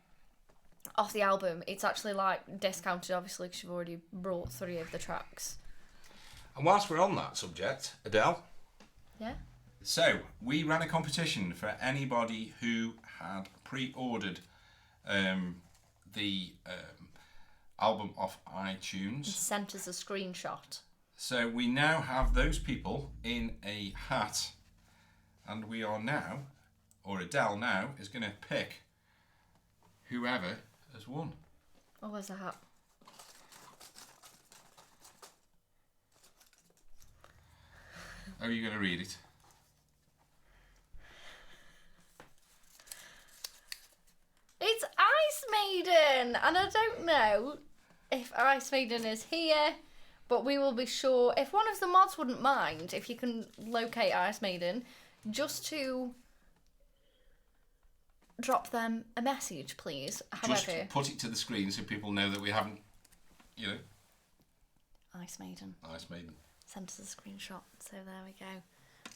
S4: album, it's actually like discounted, obviously, because you've already brought 3 of the tracks.
S2: And whilst we're on that subject, Adele.
S4: Yeah.
S2: So, we ran a competition for anybody who had pre-ordered the album off iTunes.
S4: Sent us a screenshot.
S2: So, we now have those people in a hat, and we are now, or Adele now, is going to pick whoever has won.
S4: Oh, where's the hat?
S2: Are you going to read it?
S4: It's Ice Maiden, and I don't know if Ice Maiden is here, but we will be sure. If one of the mods wouldn't mind, if you can locate Ice Maiden, just to drop them a message, please.
S2: Just
S4: However,
S2: put it to the screen so people know that we haven't, you know,
S4: Ice Maiden
S2: Ice Maiden.
S4: sent us a screenshot, so there we go.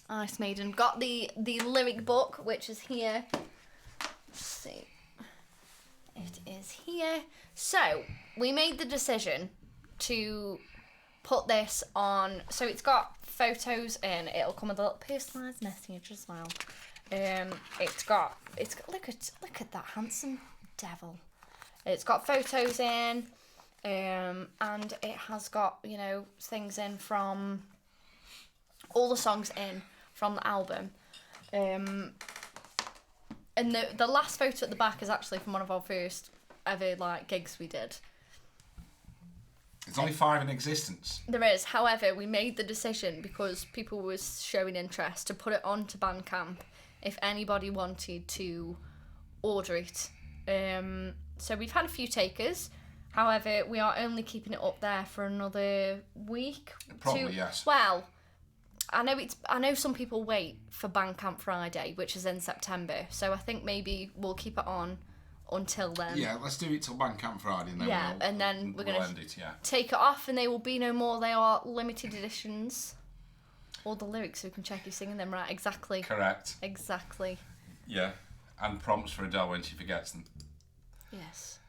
S4: Ice Maiden got the lyric book, which is here. Let's see. It is here. So, we made the decision to put this on. So, it's got photos and it'll come with a little personalised message as well. It's got look at that handsome devil. It's got photos in, and it has got, you know, things in from all the songs in from the album. And the last photo at the back is actually from one of our first ever like gigs we did.
S2: There's only 5 in existence.
S4: There is, however, we made the decision because people were showing interest to put it onto Bandcamp if anybody wanted to order it. So we've had a few takers. However, we are only keeping it up there for another week.
S2: Probably, yes.
S4: Well, I know some people wait for Bandcamp Friday, which is in September. So I think maybe we'll keep it on until then.
S2: Yeah, let's do it till Bandcamp Friday, and then
S4: Yeah, and then we're
S2: we'll
S4: gonna
S2: end it. Yeah.
S4: take it off, and they will be no more. They are limited editions. All the lyrics, so we can check you singing them right. Exactly.
S2: Correct.
S4: Exactly.
S2: Yeah, and prompts for Adele when she forgets them.
S4: Yes.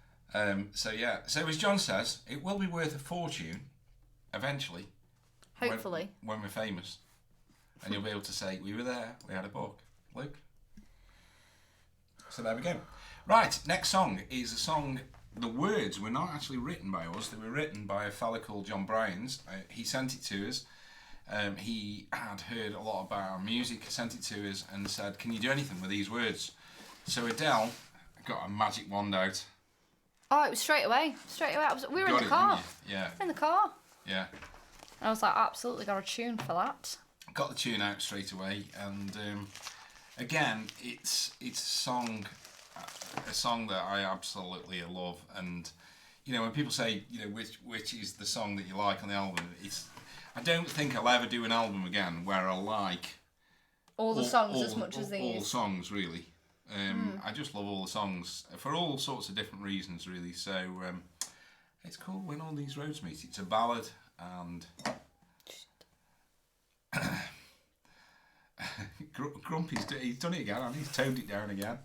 S2: So yeah, so as John says, it will be worth a fortune eventually.
S4: Hopefully.
S2: When we're famous, and you'll be able to say we were there, we had a book, Luke. So there we go. Right, next song is a song. The words were not actually written by us; they were written by a fella called John Bryans. He sent it to us. He had heard a lot about our music, sent it to us, and said, "Can you do anything with these words?" So Adele got a magic wand out.
S4: Oh, it was straight away. We were in
S2: Got
S4: the
S2: it,
S4: car.
S2: didn't you? Yeah,
S4: In the car.
S2: yeah.
S4: I was like, absolutely got a tune for that.
S2: Got the tune out straight away, and again, it's a song that I absolutely love. And you know, when people say, you know, which is the song that you like on the album, I don't think I'll ever do an album again where I like
S4: All the songs as much as these.
S2: all songs really. I just love all the songs for all sorts of different reasons, really. So it's called When All These Roads Meet. It's a ballad, and Grumpy's he's done it again, and he's toned it down again.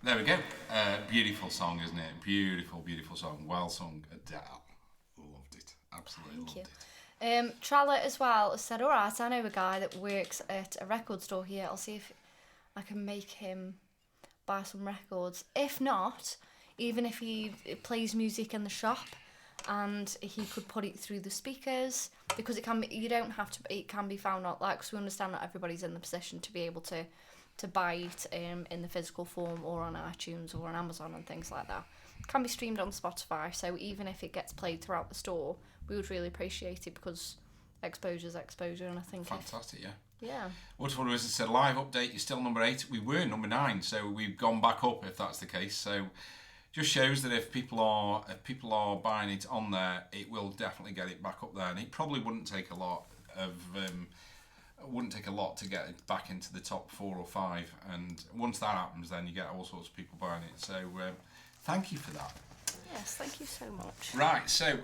S2: There we go. Beautiful song, isn't it? Beautiful, beautiful song. Well sung, Adele. Loved it. Absolutely
S4: Thank
S2: loved
S4: you.
S2: it.
S4: Trella as well has said, alright, I know a guy that works at a record store here. I'll see if I can make him buy some records. If not, even if he plays music in the shop and he could put it through the speakers, because it can be, you don't have to, it can be found out, like, because we understand that everybody's in the position to be able to buy it in the physical form or on iTunes or on Amazon and things like that. It can be streamed on Spotify, so even if it gets played throughout the store, we would really appreciate it, because exposure's exposure, and I think
S2: Fantastic, yeah.
S4: yeah.
S2: Waterford Wizards said, live update, you're still number 8. We were number 9, so we've gone back up if that's the case. So just shows that if people are buying it on there, it will definitely get it back up there. And it probably wouldn't take a lot to get it back into the top 4 or 5. And once that happens, then you get all sorts of people buying it. So thank you for that.
S4: Yes, thank you so much.
S2: Right, so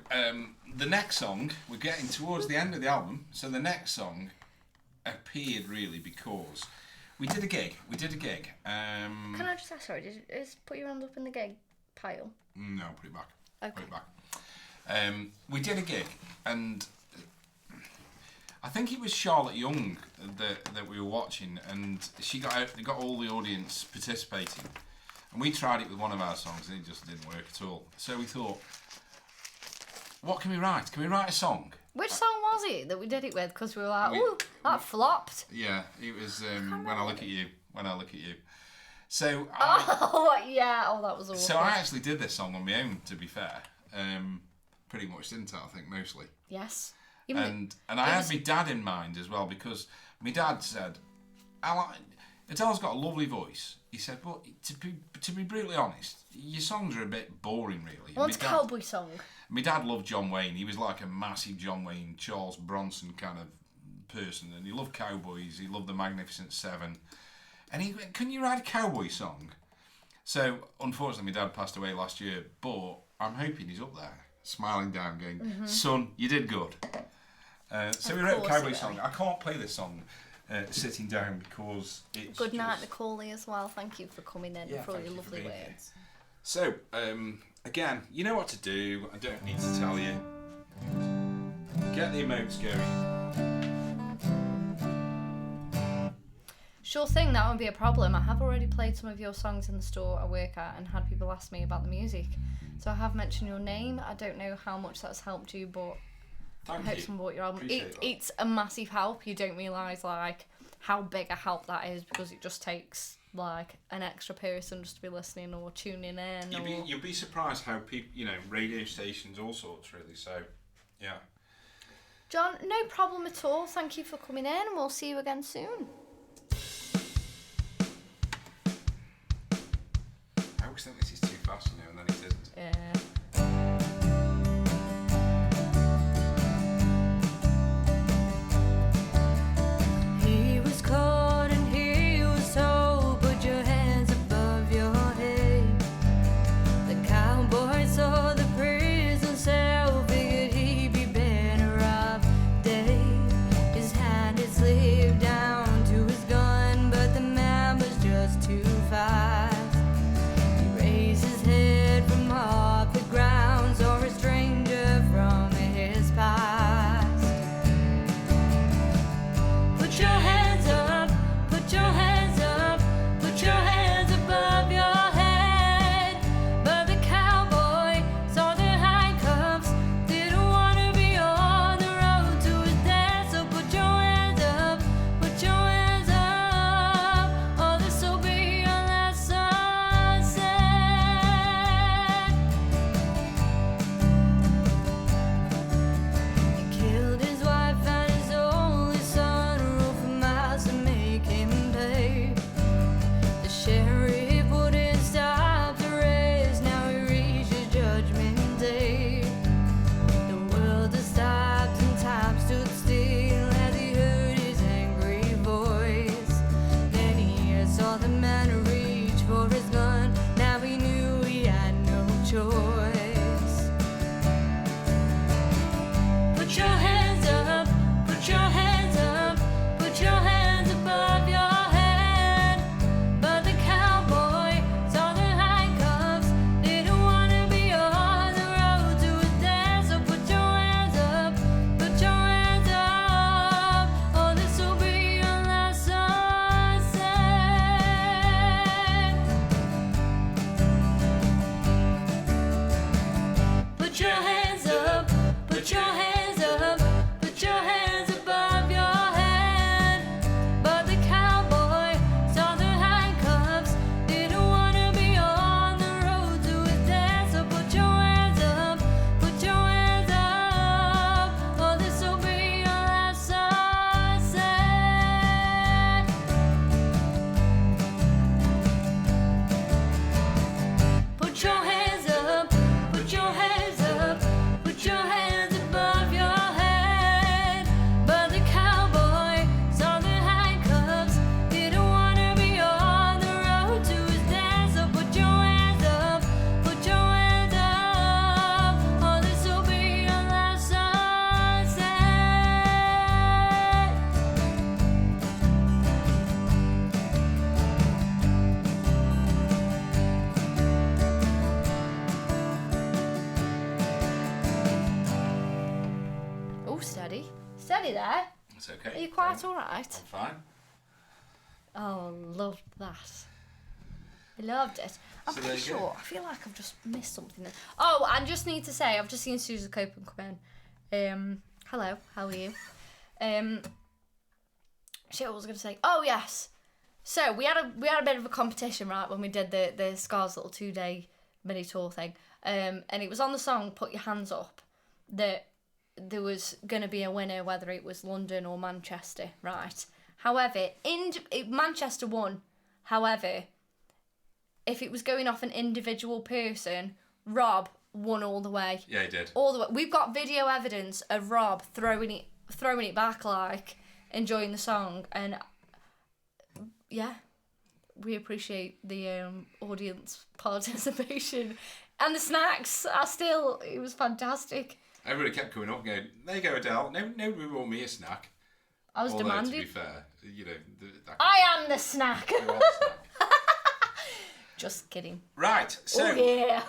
S2: the next song, we're getting towards the end of the album. So the next song appeared really because we did a gig.
S4: Can I just ask, sorry, did you put your hand up in the gig pile?
S2: No, put it back.
S4: Okay.
S2: Put it back. We did a gig, and I think it was Charlotte Young that we were watching, and she got all the audience participating. And we tried it with one of our songs, and it just didn't work at all. So we thought, what can we write? Can we write a song?
S4: Which song was it that we did it with? Because we were like,
S2: We-
S4: ooh, that flopped.
S2: Yeah, it was When I Look at You. When I Look at You. So I,
S4: Oh, yeah. Oh, that was awful.
S2: so I actually did this song on my own, to be fair. Pretty much, didn't I think, mostly.
S4: Yes. Even
S2: And I had my dad in mind as well, because my dad said, Adele's got a lovely voice. He said, but to be brutally honest, your songs are a bit boring, really.
S4: What's
S2: My dad-
S4: cowboy song?
S2: My dad loved John Wayne. He was like a massive John Wayne, Charles Bronson kind of person, and he loved cowboys. He loved the Magnificent Seven, and he went, "Can you write a cowboy song?" So unfortunately, my dad passed away last year, but I'm hoping he's up there, smiling down, going, "Son, you did good." So we wrote a
S4: course
S2: cowboy
S4: he
S2: song. I can't play this song sitting down because it's
S4: Good night,
S2: just-
S4: Nicoley, as well. Thank you for coming in
S2: Yeah,
S4: for all
S2: thank
S4: your
S2: you for
S4: lovely
S2: being here.
S4: words.
S2: So, again, you know what to do. I don't need to tell you. Get the emotes going.
S4: Sure thing, that won't be a problem. I have already played some of your songs in the store I work at and had people ask me about the music. So I have mentioned your name. I don't know how much that's helped you, but I
S2: Thank
S4: hope
S2: you.
S4: someone bought your album.
S2: Appreciate that.
S4: It's a massive help. You don't realise like how big a help that is, because it just takes like an extra person just to be listening or tuning in.
S2: You'll be surprised how people, radio stations, all sorts, really. So, yeah.
S4: John, no problem at all. Thank you for coming in, and we'll see you again soon.
S2: I always think this is too fast, and then it isn't.
S4: Yeah. He was caught and he was told, put your hands above your head. The cowboy saw the prison cell, figured he'd be better off dead. His hand had slipped down to his gun, but the man was just too fast. He raised his head from off the ground, saw a stranger from his past. Put your hands up, put your hands up, put your hands above your head. But the cowboy saw the handcuffs, didn't want to be on the road to his death. So put your hands up, or this'll be your Eddie there?
S2: It's okay.
S4: Are you quite alright?
S2: I'm fine.
S4: Oh, loved that. I loved it. I'm
S2: So
S4: pretty
S2: there you go.
S4: sure. I feel like I've just missed something there. Oh, I just need to say, I've just seen Susan Copeland come in. Hello, how are you? Shit, what was I going to say? Oh, yes. So, we had a bit of a competition, right, when we did the Scars little 2-day mini tour thing. And it was on the song Put Your Hands Up that there was going to be a winner, whether it was London or Manchester, right? However, Manchester won. However, if it was going off an individual person, Rob won all the way.
S2: Yeah, he did.
S4: All the way. We've got video evidence of Rob throwing it back, like enjoying the song, and yeah, we appreciate the audience participation and the snacks. It was fantastic.
S2: Everybody kept coming up and going, there you go, Adele. Nobody brought me a snack.
S4: I was
S2: Although,
S4: demanding.
S2: to be fair, you know...
S4: I am the snack.
S2: You are the snack.
S4: Just kidding.
S2: Right, so...
S4: Oh yeah.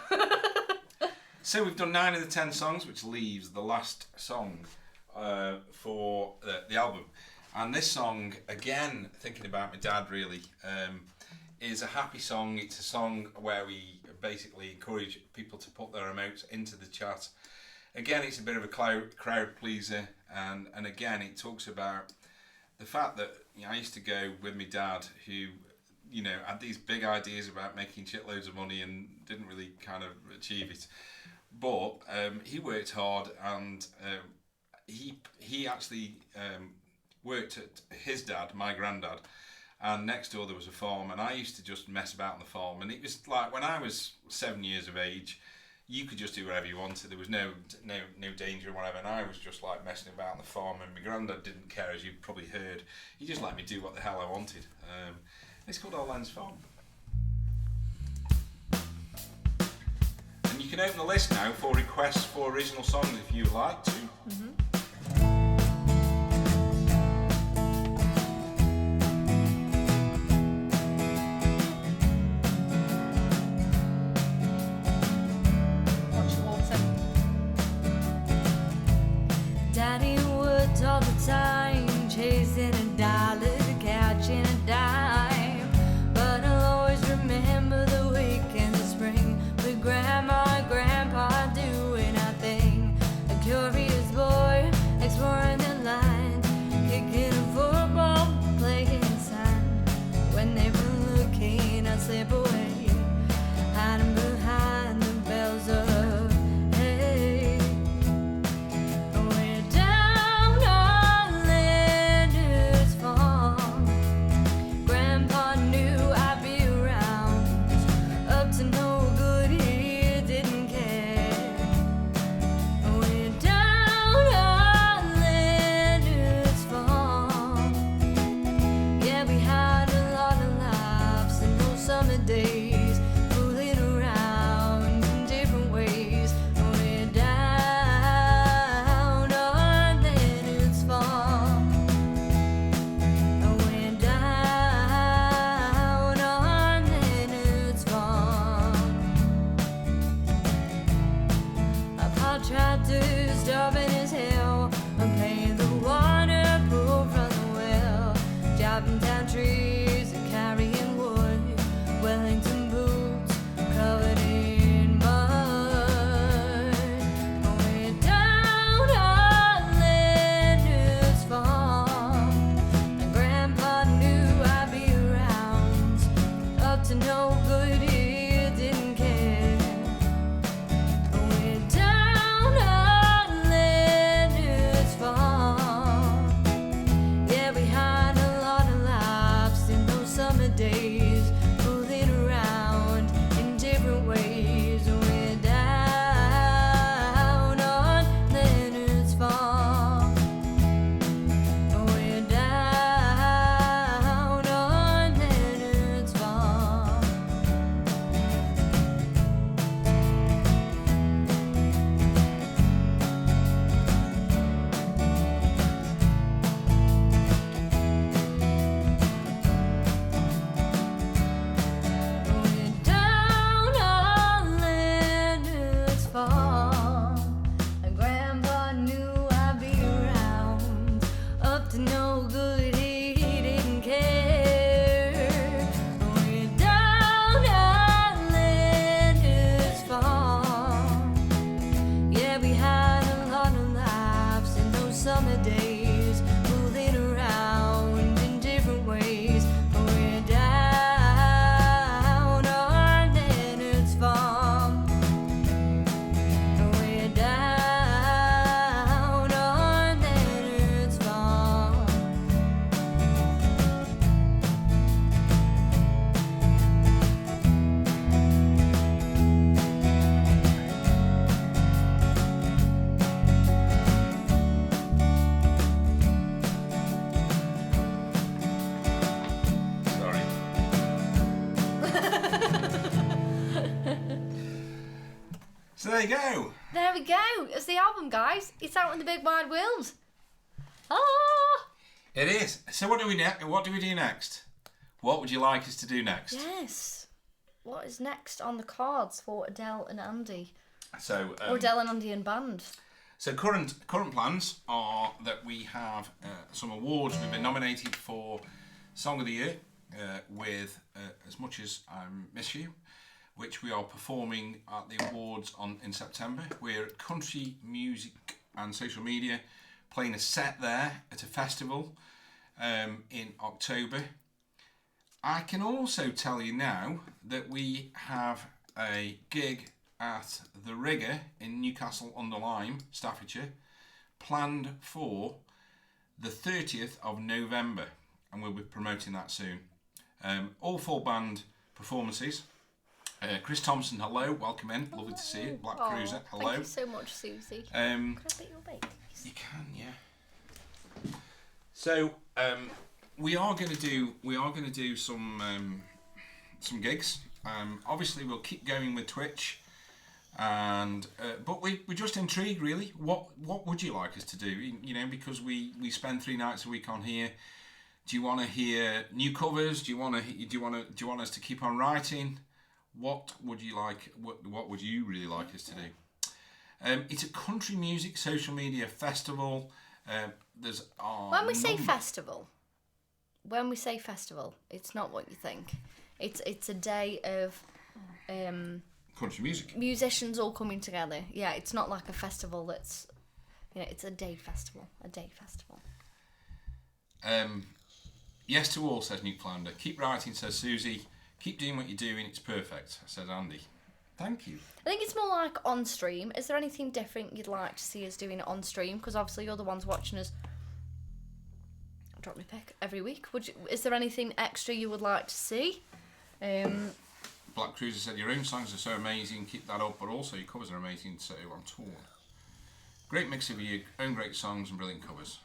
S2: So we've done 9 of the 10 songs, which leaves the last song for the album. And this song, again, thinking about my dad really, is a happy song. It's a song where we basically encourage people to put their emotes into the chat. Again, it's a bit of a crowd pleaser, and again, it talks about the fact that I used to go with my dad, who had these big ideas about making shitloads of money and didn't really kind of achieve it. But he worked hard, and he actually worked at his dad, my granddad, and next door there was a farm, and I used to just mess about on the farm. And it was like when I was 7 years of age, you could just do whatever you wanted. There was no danger or whatever, and I was just like messing about on the farm, and my granddad didn't care, as you've probably heard. He just let me do what the hell I wanted. It's called Old Len's Farm. And you can open the list now for requests for original songs if you would like to.
S4: Watch the water. Daddy worked all the time, chasing a dollar, catching a dime. But I'll always remember the weekend of spring with Grandma and Grandpa doing our thing. A curious boy exploring the lines, kicking a football, playing sand. When they were looking, I'd slip away, hiding behind the bells of hay. We're down on Leonard's farm. Grandpa knew I'd be around, up to no good, he didn't care. We're down on Leonard's farm. Yeah, we had a lot of laughs in those summer days, fooling around in different ways. We're down on Leonard's farm. We're down on Leonard's farm. A pot tractor stopping his hill and paying the water pulled from the well, chopping down trees and carrying wood, Wellington boots covered in mud. We're down on Leonard's farm, and Grandpa knew I'd be around, up to no good, he didn't care. We're down on Leonard's farm. Yeah, we had a lot of laughs in those summer days, fooling around in different ways. We're down on Leonard's farm. We're down on Leonard's farm.
S2: So there you go.
S4: There we go. It's the album, guys. It's out in the big wide world. Ah!
S2: It is. So what do we do next? What would you like us to do next?
S4: Yes. What is next on the cards for Adele and Andy?
S2: So
S4: Or Adele and Andy and band?
S2: So current plans are that we have some awards. We've been nominated for Song of the Year with As Much As I Miss You, which we are performing at the awards in September. We're at Country Music and Social Media, playing a set there at a festival in October. I can also tell you now that we have a gig at the Rigger in Newcastle-under-Lyme, Staffordshire, planned for the 30th of November, and we'll be promoting that soon. All full band performances. Chris Thompson, hello, welcome in, lovely to see you. Black Cruiser, hello.
S4: Thank you so much, Susie.
S2: Um,
S4: Can I bet your babies?
S2: You can, yeah. So we are going to do some gigs. Obviously, we'll keep going with Twitch, and but we're just intrigued, really. What would you like us to do? You know, because we spend 3 nights a week on here. Do you want to hear new covers? Do you want us to keep on writing? What would you like? What would you really like us to do? It's a country music social media festival. There's
S4: When we say festival, it's not what you think. It's a day of
S2: country music.
S4: musicians all coming together. Yeah, it's not like a festival that's, it's a day festival.
S2: Yes to all, says Nick Flounder. Keep writing, says Susie. Keep doing what you're doing, it's perfect, says Andy. Thank you.
S4: I think it's more like on stream. Is there anything different you'd like to see us doing it on stream? Because obviously you're the ones watching us. Drop me a pic every week. Is there anything extra you would like to see?
S2: Black Cruiser said your own songs are so amazing, keep that up, but also your covers are amazing, so I'm torn. Great mix of your own great songs and brilliant covers.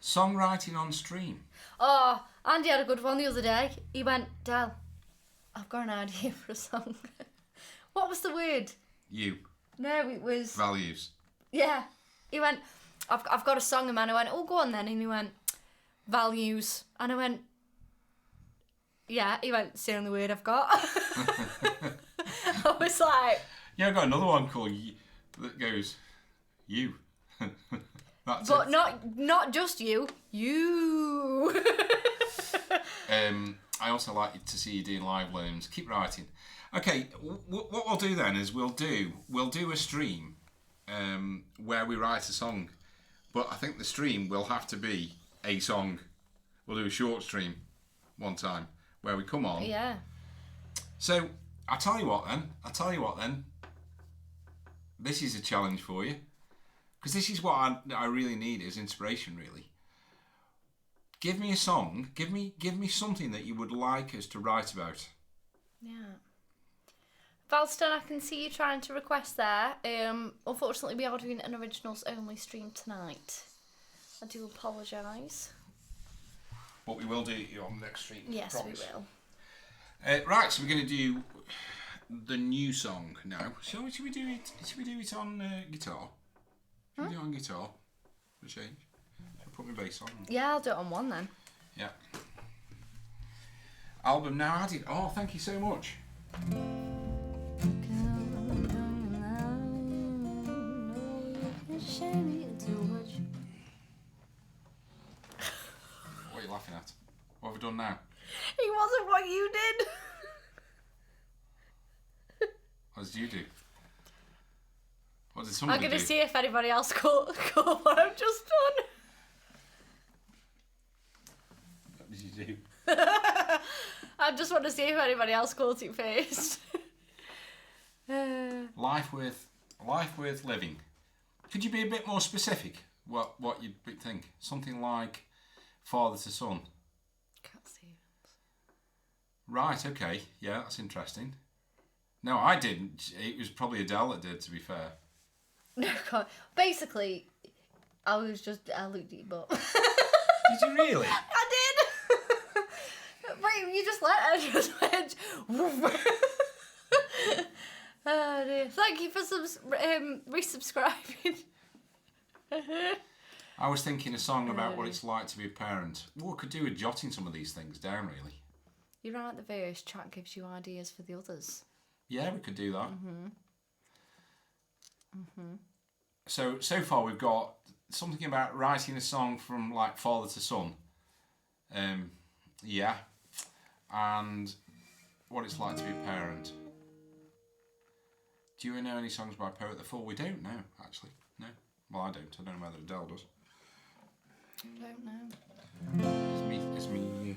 S2: Songwriting on stream.
S4: Oh, Andy had a good one the other day. He went, Del, I've got an idea for a song. What was the word?
S2: You.
S4: No, it was...
S2: Values.
S4: Yeah. He went, I've got a song, and I went, oh, go on then. And he went, values. And I went, yeah. He went, it's the only word I've got. I was like...
S2: Yeah, I've got another one called that goes, you. That's
S4: but
S2: it.
S4: not just you. You.
S2: I also like to see you doing live loans. Keep writing. Okay, what we'll do then is we'll do a stream where we write a song, but I think the stream will have to be a song. We'll do a short stream one time where we come on.
S4: Yeah.
S2: So I'll tell you what then. This is a challenge for you, because this is what I really need is inspiration. Really. Give me a song. Give me something that you would like us to write about.
S4: Yeah. Valston, I can see you trying to request there. Unfortunately, we are doing an originals only stream tonight. I do apologise.
S2: But we will do it on the next stream.
S4: Yes,
S2: promise.
S4: we will.
S2: Right, so we're going to do the new song now. Should we do it on guitar? Should we do it on guitar? For a change. I'll put my bass on.
S4: Yeah, I'll do it on one then.
S2: Yeah. Album now added. Oh, thank you so much. What are you laughing at? What have we done now?
S4: It wasn't what you did.
S2: What did you do? What did
S4: I'm
S2: somebody
S4: going
S2: do?
S4: to see if anybody else caught what I've just done.
S2: What did you do?
S4: I just want to see if anybody else caught it first.
S2: Life worth living. Could you be a bit more specific? What you think? Something like father to son.
S4: Cat Stevens.
S2: Right. Okay. Yeah, that's interesting. No, I didn't. It was probably Adele that did. To be fair.
S4: No, God. Basically, I looked at your butt.
S2: Did you really?
S4: I did. Wait, you just let her just went. Oh dear. Thank you for resubscribing.
S2: I was thinking a song about what it's like to be a parent. What could do with jotting some of these things down, really.
S4: You write the verse, chat gives you ideas for the others.
S2: Yeah, we could do that. So far we've got something about writing a song from like father to son. Yeah. And what it's like to be a parent. Do you know any songs by Poet the Fool? We don't know, actually. No. Well, I don't. I don't know whether Adele does.
S4: Don't know.
S2: It's me.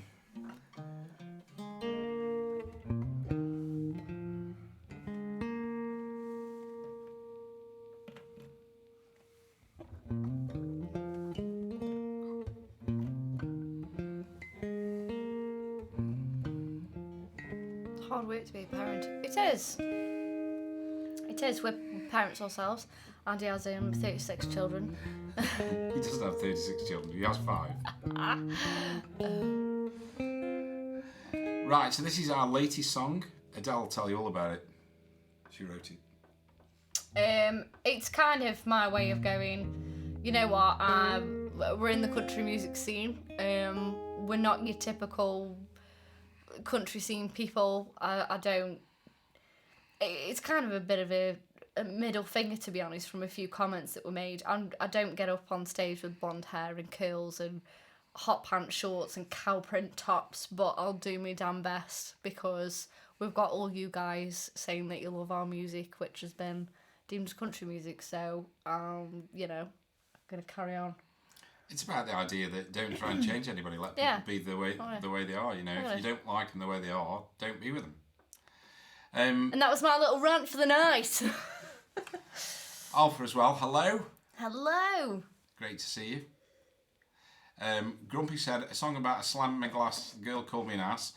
S4: It's hard work to be a parent. It is. It is. We're parents ourselves. Andy has 36 children.
S2: He doesn't have 36 children. He has 5. Right, so this is our latest song. Adele will tell you all about it. She wrote it.
S4: It's kind of my way of going, you know what, we're in the country music scene. We're not your typical country scene people. I don't... It's kind of a bit of a middle finger, to be honest, from a few comments that were made. I don't get up on stage with blonde hair and curls and hot pants shorts and cow print tops, but I'll do my damn best because we've got all you guys saying that you love our music, which has been deemed as country music. So, you know, I'm going to carry on.
S2: It's about the idea that don't try and change anybody. Let people be the way they are. You know, if you don't like them the way they are, don't be with them.
S4: And that was my little rant for the night.
S2: Alpha as well. Hello.
S4: Hello.
S2: Great to see you. Grumpy said a song about a slam my glass girl called me an ass.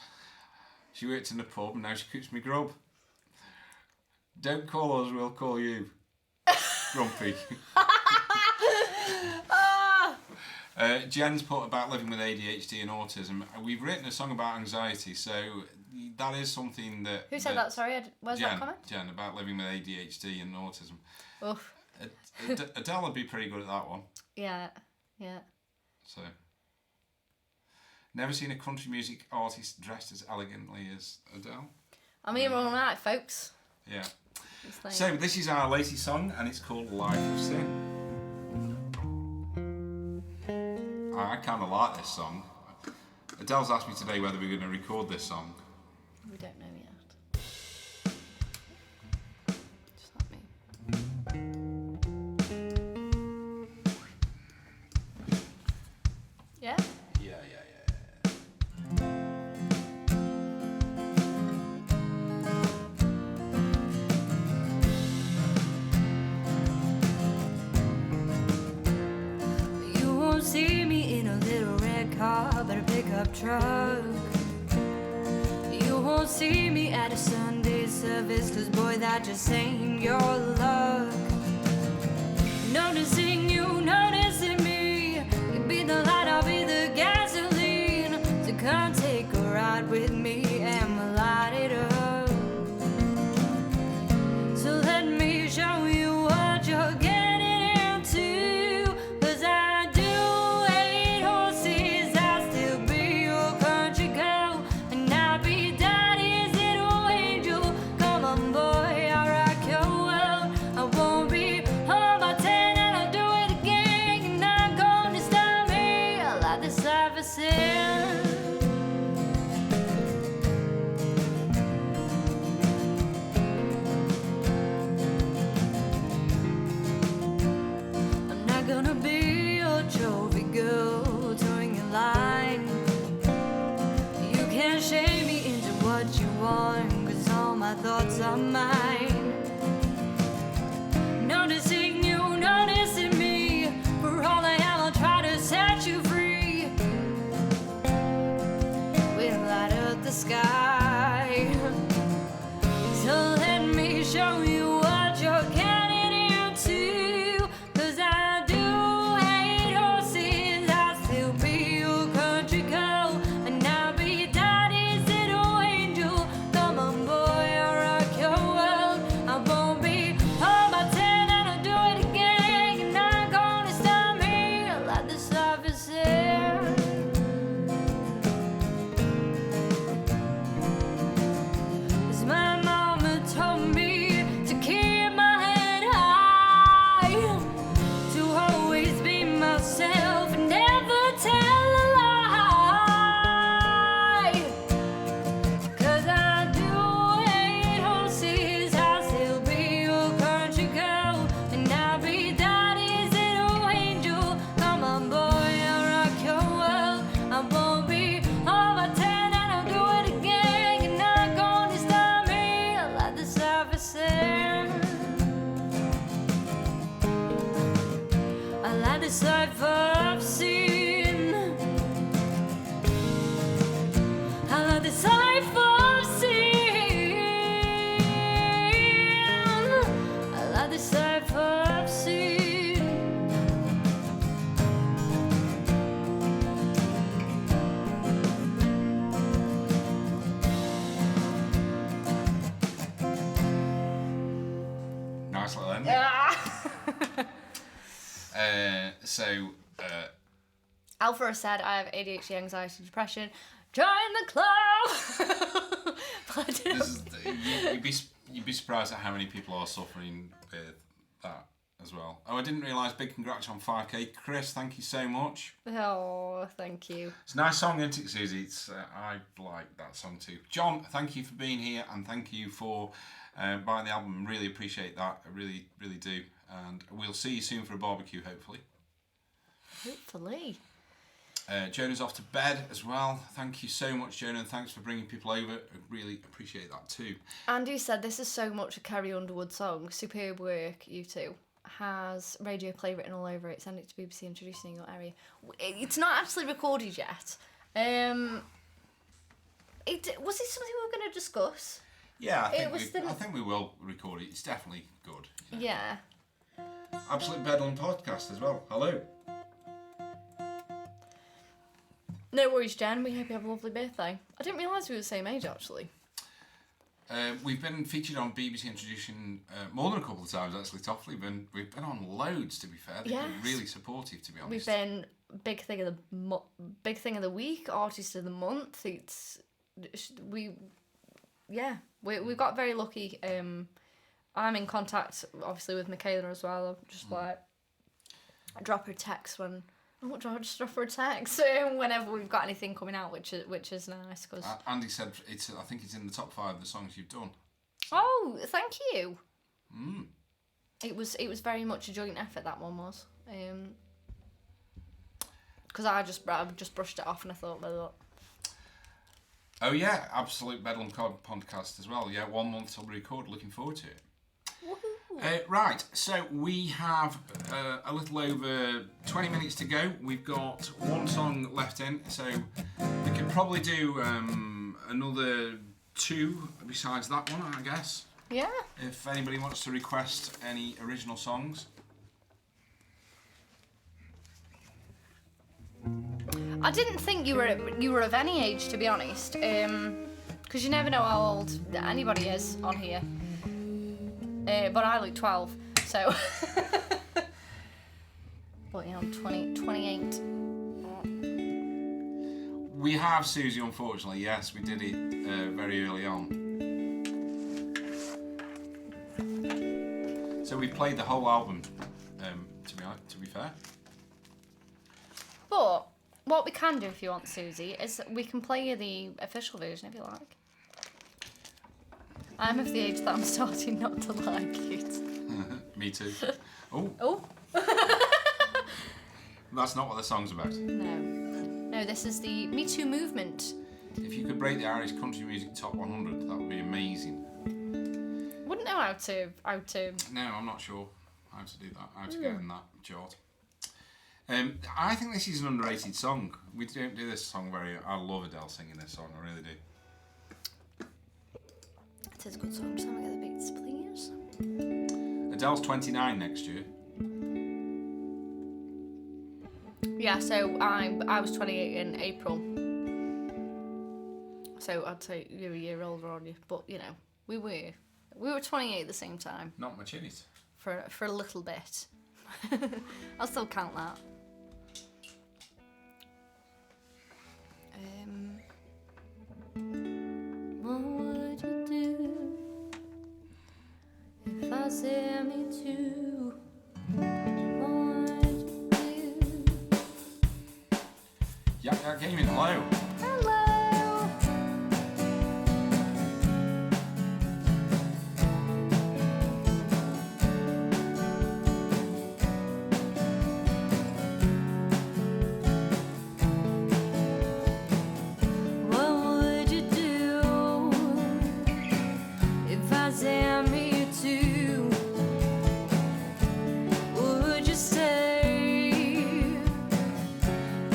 S2: She worked in the pub and now she cooks me grub. Don't call us, we'll call you. Grumpy. Jen's put about living with ADHD and autism. We've written a song about anxiety, so that is something that...
S4: Who said that? Sorry, where's that comment?
S2: Jen, about living with ADHD and autism.
S4: Oof.
S2: Adele would be pretty good at that one.
S4: Yeah.
S2: So, never seen a country music artist dressed as elegantly as Adele.
S4: I'm here all night, folks.
S2: Yeah.
S4: It's like...
S2: So, this is our latest song, and it's called Life of Sin. I kind of like this song. Adele's asked me today whether we're going to record this song.
S4: We don't know yet. Just like me. Yeah?
S2: Yeah.
S3: You won't see me in a little red car, but a pickup truck. You won't see me at a Sunday service, 'cause boy, that just ain't your luck. Noticing you, noticing me. You be the light, I'll be the gasoline. So come take a ride with me and we'll light it up. So let me show you what you're getting into. 'Cause I do hate horses, I'll still be your country girl. And I'll be daddy's little angel. Come on boy, I'll rock your world. I won't be home by 10 and I'll do it again. You're not gonna stop me, I like this life of sin. I'm not gonna be your trophy girl, towing your line. You can't shame me into what you want, 'cause all my thoughts are mine. Noticing you, noticing me. For all I am, I'll try to set you free. We'll light up the sky. So let me show you what you're getting into. 'Cause I do hate horses, I'll still be your country girl. And I'll be daddy's little angel. Come on boy, I'll rock your world.
S2: nice little ending.
S4: Alpha has said, I have ADHD, anxiety, depression. Join the club! But I don't-
S2: This is, you'd be surprised at how many people are suffering with that as well. Oh, I didn't realise big congrats on 5k. Chris, thank you so much.
S4: Oh, thank you.
S2: It's a nice song, isn't it, Susie? It's I like that song too. John, thank you for being here and thank you for buying the album. Really appreciate that. I really, really do. And we'll see you soon for a barbecue, hopefully.
S4: Hopefully.
S2: Jonah's off to bed as well. Thank you so much, Jonah, and thanks for bringing people over. I really appreciate that too.
S4: Andy said, this is so much a Carrie Underwood song. Superb work, you two. Has radio play written all over it. Send it to BBC introducing your area. It's not actually recorded yet. Was it something we were going to discuss?
S2: Yeah, I
S4: was
S2: think we will record it. It's definitely good.
S4: Yeah.
S2: Absolute Bedlam podcast as well. Hello.
S4: No worries, Jen. We hope you have a lovely birthday. I didn't realise we were the same age, actually.
S2: We've been featured on BBC Introduction more than a couple of times, actually, Toff. We've been on loads, to be fair. They've been really supportive, to be honest.
S4: We've been big thing of the week, artist of the month. We've got very lucky. I'm in contact, obviously, with Michaela as well. I'm just like, I drop her a text when. I just drop her a text whenever we've got anything coming out, which is nice. Cause
S2: Andy said I think it's in the top 5 of the songs you've done.
S4: oh, thank you. It was very much a joint effort, that one was. Because I just brushed it off and I thought, well,
S2: Oh yeah, Absolute Bedlam podcast as well. Yeah, 1 month till we record. Looking forward to it. Right, so we have a little over 20 minutes to go. We've got one song left in, so we can probably do another 2 besides that one, I guess.
S4: yeah.
S2: If anybody wants to request any original songs.
S4: I didn't think you were of any age, to be honest, because you never know how old anybody is on here. But I look 12, so. But yeah, I'm 28.
S2: We have, Susie, unfortunately. Yes, we did it very early on. So we played the whole album, to be fair.
S4: But what we can do, if you want, Susie, is we can play you the official version if you like. I'm of the age that I'm starting not to like it.
S2: Me too. Oh,
S4: Oh.
S2: that's not what the song's about.
S4: No, this is the Me Too movement.
S2: If you could break the Irish country music top 100, that would be amazing.
S4: Wouldn't know how to.
S2: No, I'm not sure how to do that, how to get in that chart. I think this is an underrated song. We don't do this song I love Adele singing this song, I really do.
S4: It is a good song. Just let me get the beats, please.
S2: Adele's 29 next year.
S4: Yeah, so I was 28 in April. So I'd say you're a year older on you, but you know, we were 28 at the same time
S2: Not much in it.
S4: for a little bit. I'll still count that. What would you do if I said me too? What would you do?
S2: Yeah, Gaming, hello.
S4: Hello. What would you do if I said me too? Would you stay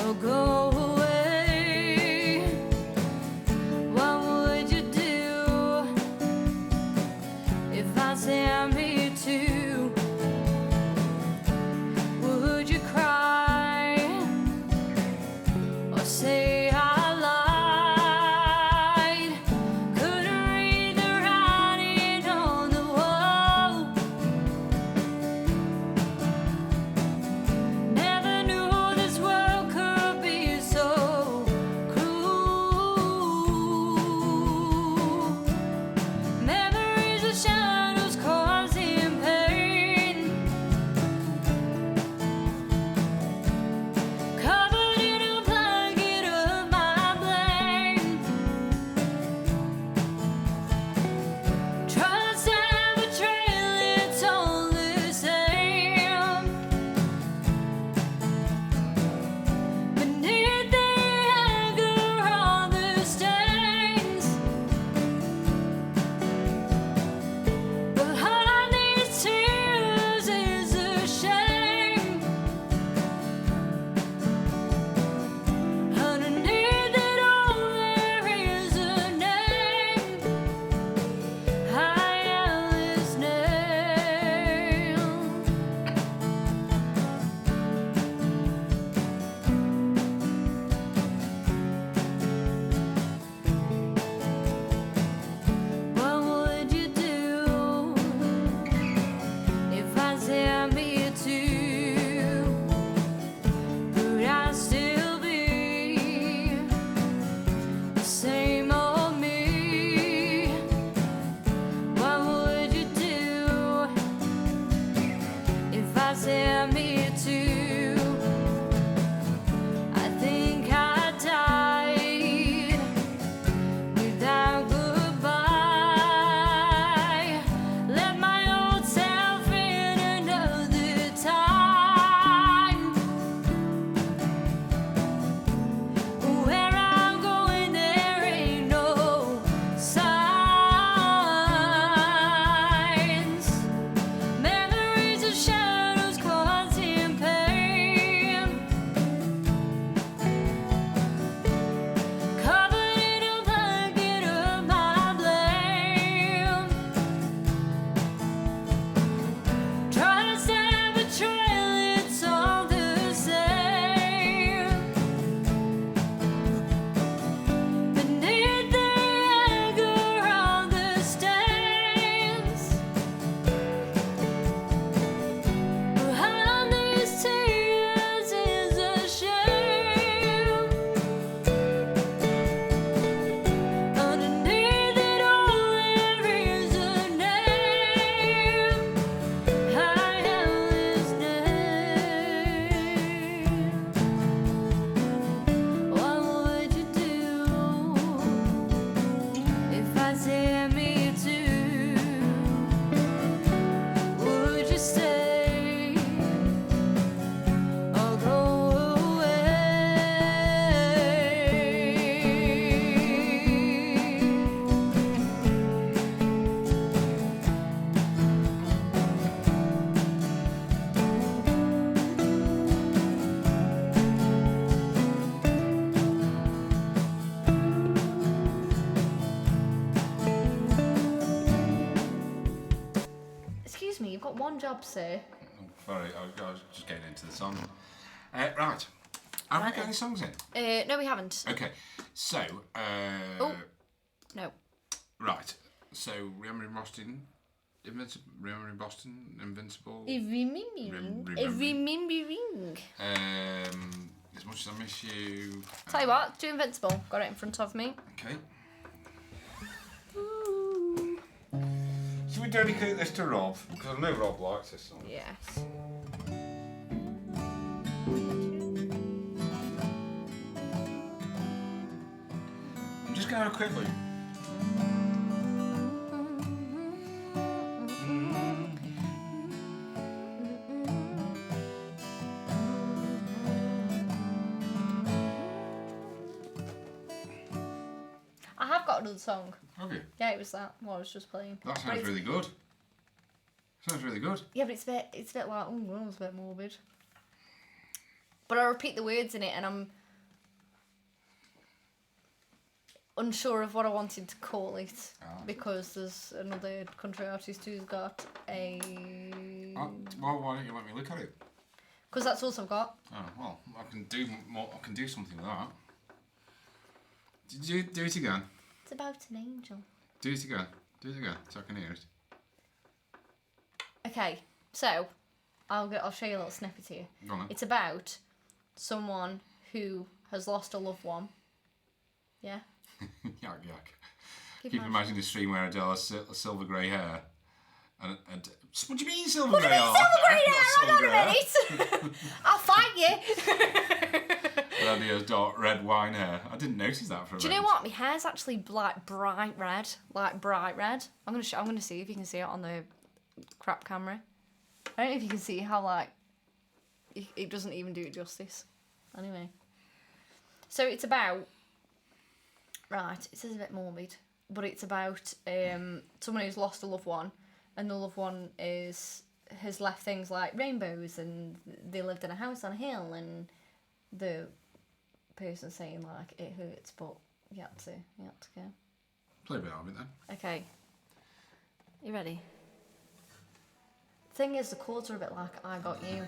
S4: or go away? What would you do if I said me too? Would you cry or say I lied? Couldn't read the writing on the wall. You've got one job, sir.
S2: Oh, sorry, I was just getting into the song. Right. Have we got any songs in?
S4: No, we haven't.
S2: Okay, so...
S4: No.
S2: Right, so Remembering Boston, Invincible...
S4: Remembering.
S2: As Much As I Miss You...
S4: Tell you what, do Invincible. Got it in front of me.
S2: Okay. Should we dedicate this to Rob? Because I know Rob likes this song.
S4: Yes.
S2: I'm just going to have a quick look.
S4: I have got another song.
S2: Have you?
S4: Yeah, it was that. What I was just playing.
S2: That
S4: But
S2: sounds
S4: it's-
S2: really good. Sounds really good.
S4: Yeah, but it's a bit like, oh, that was a bit morbid. But I repeat the words in it, and I'm unsure of what I wanted to call it because there's another country artist who's got a.
S2: Well, why don't you let me look at it?
S4: Because that's all I've got.
S2: Oh, well, I can do more. I can do something with that. Do it again.
S4: It's about an angel.
S2: Do it again. Do it again, so I can hear it.
S4: Okay, so I'll show you a little snippet here.
S2: Go on then.
S4: It's about someone who has lost a loved one. Yeah.
S2: Yak yak.
S4: Keep
S2: Keep
S4: in mind.
S2: imagining the stream where Adele has silver grey hair. And what do you mean silver
S4: What do
S2: grey
S4: you
S2: hair?
S4: mean silver grey hair?
S2: Not
S4: Hold on a
S2: silver hair.
S4: minute. I'll fight you.
S2: And he has dark red wine hair. I didn't notice that for a
S4: Do you know
S2: moment.
S4: what? My hair's actually like bright red. I'm gonna see if you can see it on the crap camera. I don't know if you can see how like it doesn't even do it justice. Anyway, so it's about it says a bit morbid, but it's about someone who's lost a loved one, and the loved one has left things like rainbows, and they lived in a house on a hill, and the person saying like it hurts, but you had to go.
S2: Play a bit of it then.
S4: Okay. You ready? Thing is, the chords are a bit like I Got You.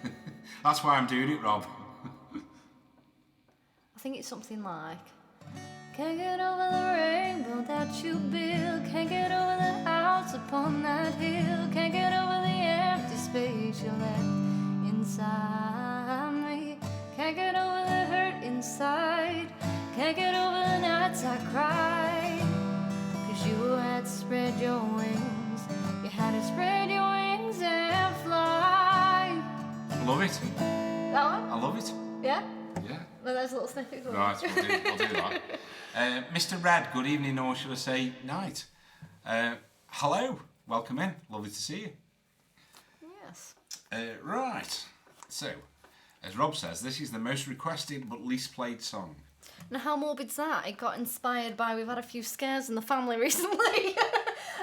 S2: That's why I'm doing it, Rob.
S4: I think it's something like can't get over the rainbow that you built, can't get over the house upon that hill, can't get over the empty space you left inside me, can't get over the hurt inside, can't get over the nights I cried, 'cause you had spread your wings, you had to spread your wings and fly.
S2: I love it.
S4: That one?
S2: I love it.
S4: Yeah?
S2: Yeah.
S4: Well, there's a little snippet for you.
S2: Right, we'll do that. Mr. Red, good evening, or should I say night? Hello, welcome in. Lovely to see you.
S4: Yes.
S2: Right, so, as Rob says, this is the most requested but least played song.
S4: Now, how morbid's that? It got inspired by we've had a few scares in the family recently.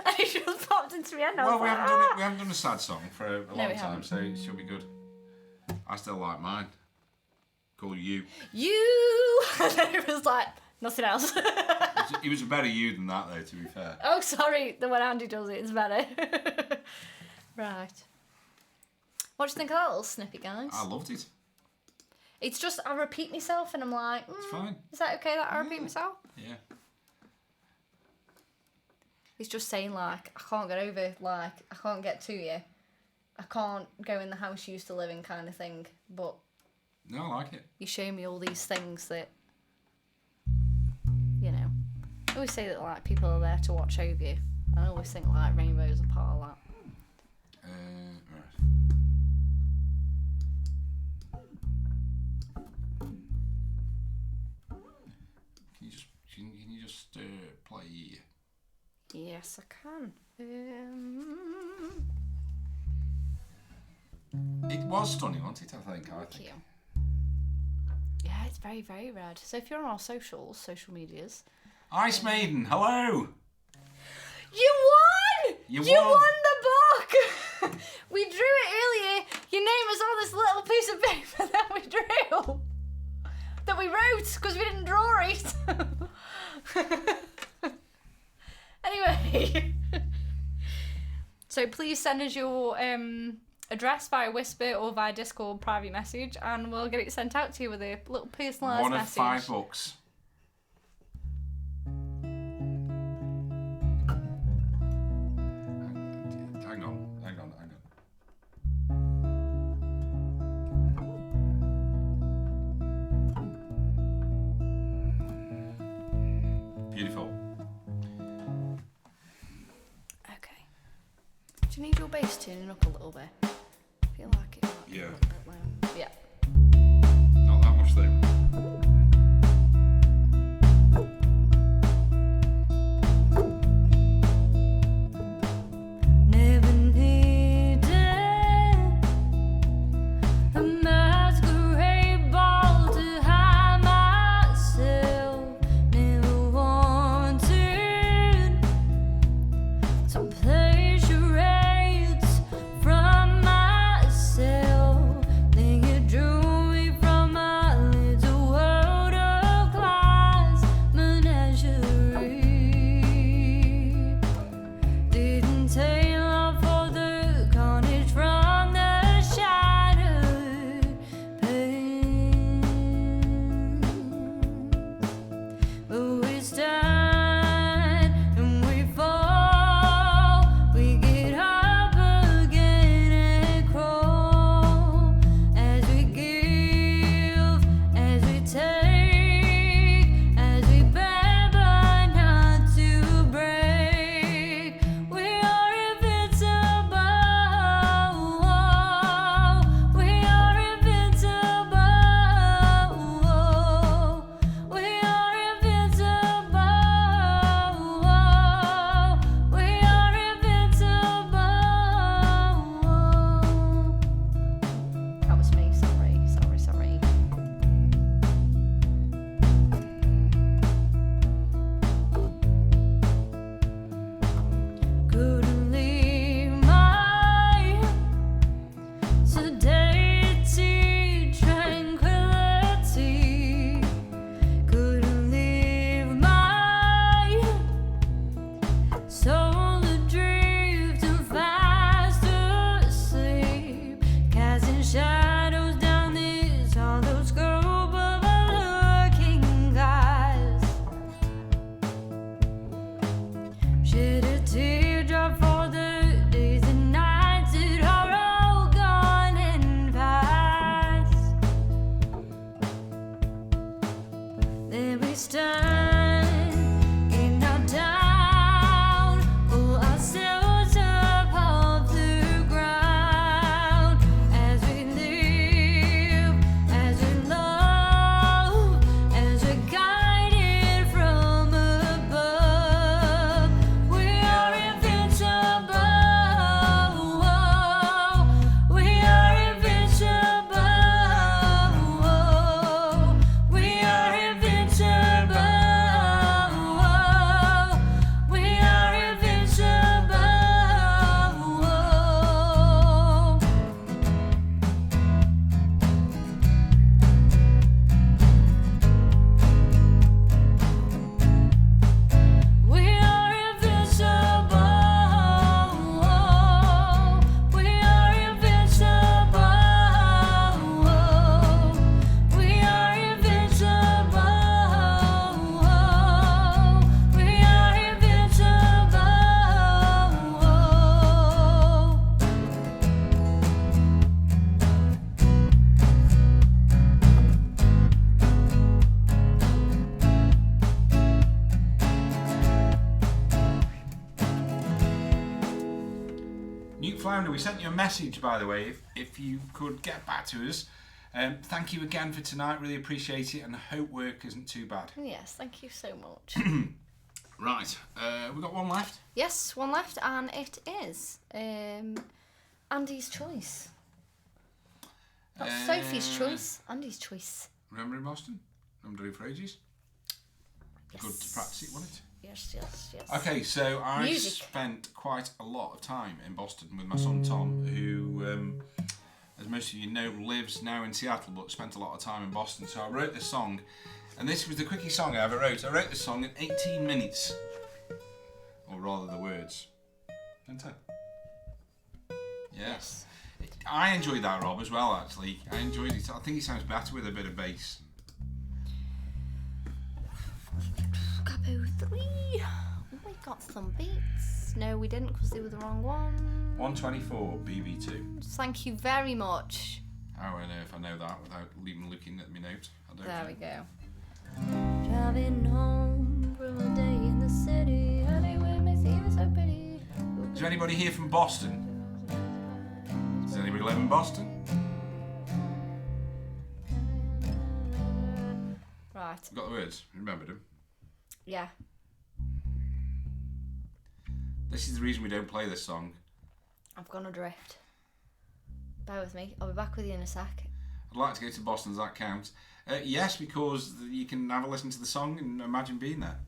S4: And it just popped into my head.
S2: Well, we haven't done a sad song for a long
S4: we
S2: time,
S4: haven't.
S2: so it should be good. I still like mine. Called You.
S4: You! And then it was like, nothing else.
S2: It was a better You than that, though, to be fair.
S4: Oh, sorry. The when Andy does it, it's better. Right. What do you think of that little snippet, guys?
S2: I loved it.
S4: It's just, I repeat myself and I'm like,
S2: It's fine.
S4: is that okay that I repeat myself?
S2: Yeah.
S4: It's just saying, like, I can't get over, like, I can't get to you. I can't go in the house you used to live in kind of thing. But
S2: No, I like it.
S4: you show me all these things that, you know. I always say that, like, people are there to watch over you. I always think, like, rainbows are part of that.
S2: Right. Can you just play?
S4: Yes, I can.
S2: It was stunning, wasn't it? I think.
S4: Thank you. Yeah, it's very, very red. So if you're on our social medias,
S2: Ice Maiden, hello.
S4: you won!
S2: You
S4: You
S2: won.
S4: won the book! We drew it earlier. Your name was on this little piece of paper that we drew. That we wrote, because we didn't draw it. Anyway. So please send us your address via Whisper or via Discord private message, and we'll get it sent out to you with a little personalised
S2: One of
S4: message.
S2: $5. Hang on. Beautiful.
S4: Okay. Do you need your bass tuning up a little bit? I feel like it might be
S2: Yeah.
S4: a little bit low. Yeah.
S2: Not that much though.
S3: Never needed a masquerade ball to hide myself. Never wanted to play charades from myself. Then you drew me from my little world of glass menagerie. Didn't take long for the carnage from the shattered pane. But we stand and we fall, we get up again and crawl as we give, as we take, as we bend but not to break. We are invincible. We are invincible. We are invincible. We are invincible.
S4: That was me. Sorry.
S3: Couldn't leave my sedated tranquility. Couldn't leave my soul adrift and fast asleep, casting shadows down this hollow scope of a lurking glass. Shed a teardrop for the days and nights that are all gone and past. Then we stand, get knocked down, pull ourselves up off the ground as we live, as we love, as we're guided from above. We are invincible. We are invincible. We are invincible. We are invincible. We are invincible. We are invincible. We are invincible. We are invincible.
S2: Newt Flounder, we sent you a message, by the way, if you could get back to us. Thank you again for tonight, really appreciate it, and hope work isn't too bad.
S4: Yes, thank you so much.
S2: Right, we've got one left.
S4: Yes, one left, and it is Andy's choice. Not Sophie's choice, Andy's choice.
S2: Remember in Boston? Remember doing for ages?
S4: Yes.
S2: Good to practice it, wasn't it?
S4: Yes.
S2: Okay, so I
S4: Music.
S2: spent quite a lot of time in Boston with my son Tom, who, as most of you know, lives now in Seattle, but spent a lot of time in Boston. So I wrote this song, and this was the quickest song I ever wrote. I wrote this song in 18 minutes, or rather the words. Enter. Yes. I enjoyed that, Rob, as well, actually. I enjoyed it. I think it sounds better with a bit of bass.
S4: Capo 3. We got some beats. No, we didn't because they were the wrong one.
S2: 124, BB2.
S4: Thank you very much.
S2: How would I know if I know that without even looking at my notes? I don't
S4: There
S2: know.
S4: we go. Driving home from a day in the city. Anyway, makes it so pretty.
S2: Is there anybody here from Boston? Does anybody live in Boston?
S4: Right.
S2: Got the words? Remembered them?
S4: Yeah.
S2: This is the reason we don't play this song.
S4: I've gone adrift. Bear with me. I'll be back with you in a sec.
S2: I'd like to go to Boston. Does that count? Yes, because you can have a listen to the song and imagine being there.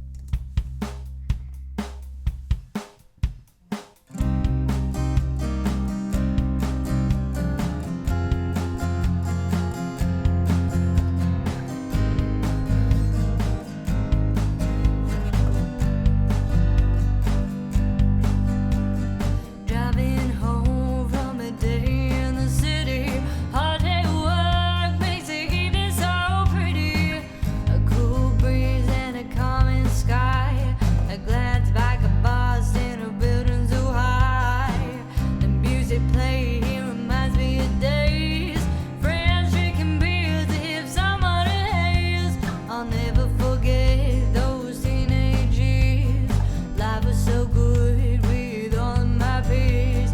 S3: Driving home from a day in the city. Hard day work makes the evening so pretty. A cool breeze and a calming sky. A glance back at Boston, a building so high. The music playing reminds me of days. Friends drinking beers if someone haze. I'll never forget those teenage years. Life was so good with all of my peers.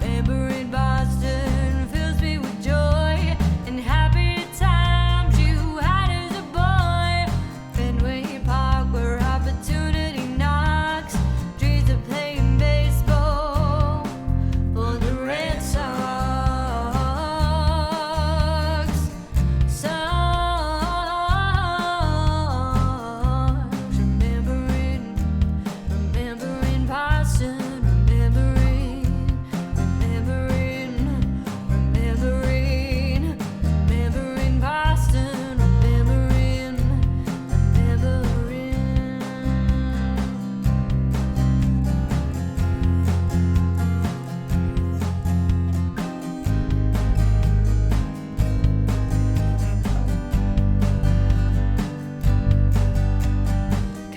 S3: Remembering Boston fills me with joy and happy times you had as a boy. Fenway Park where opportunity knocks. Dreams of playing baseball for the Red Sox. Remembering Boston, remembering Boston, remembering.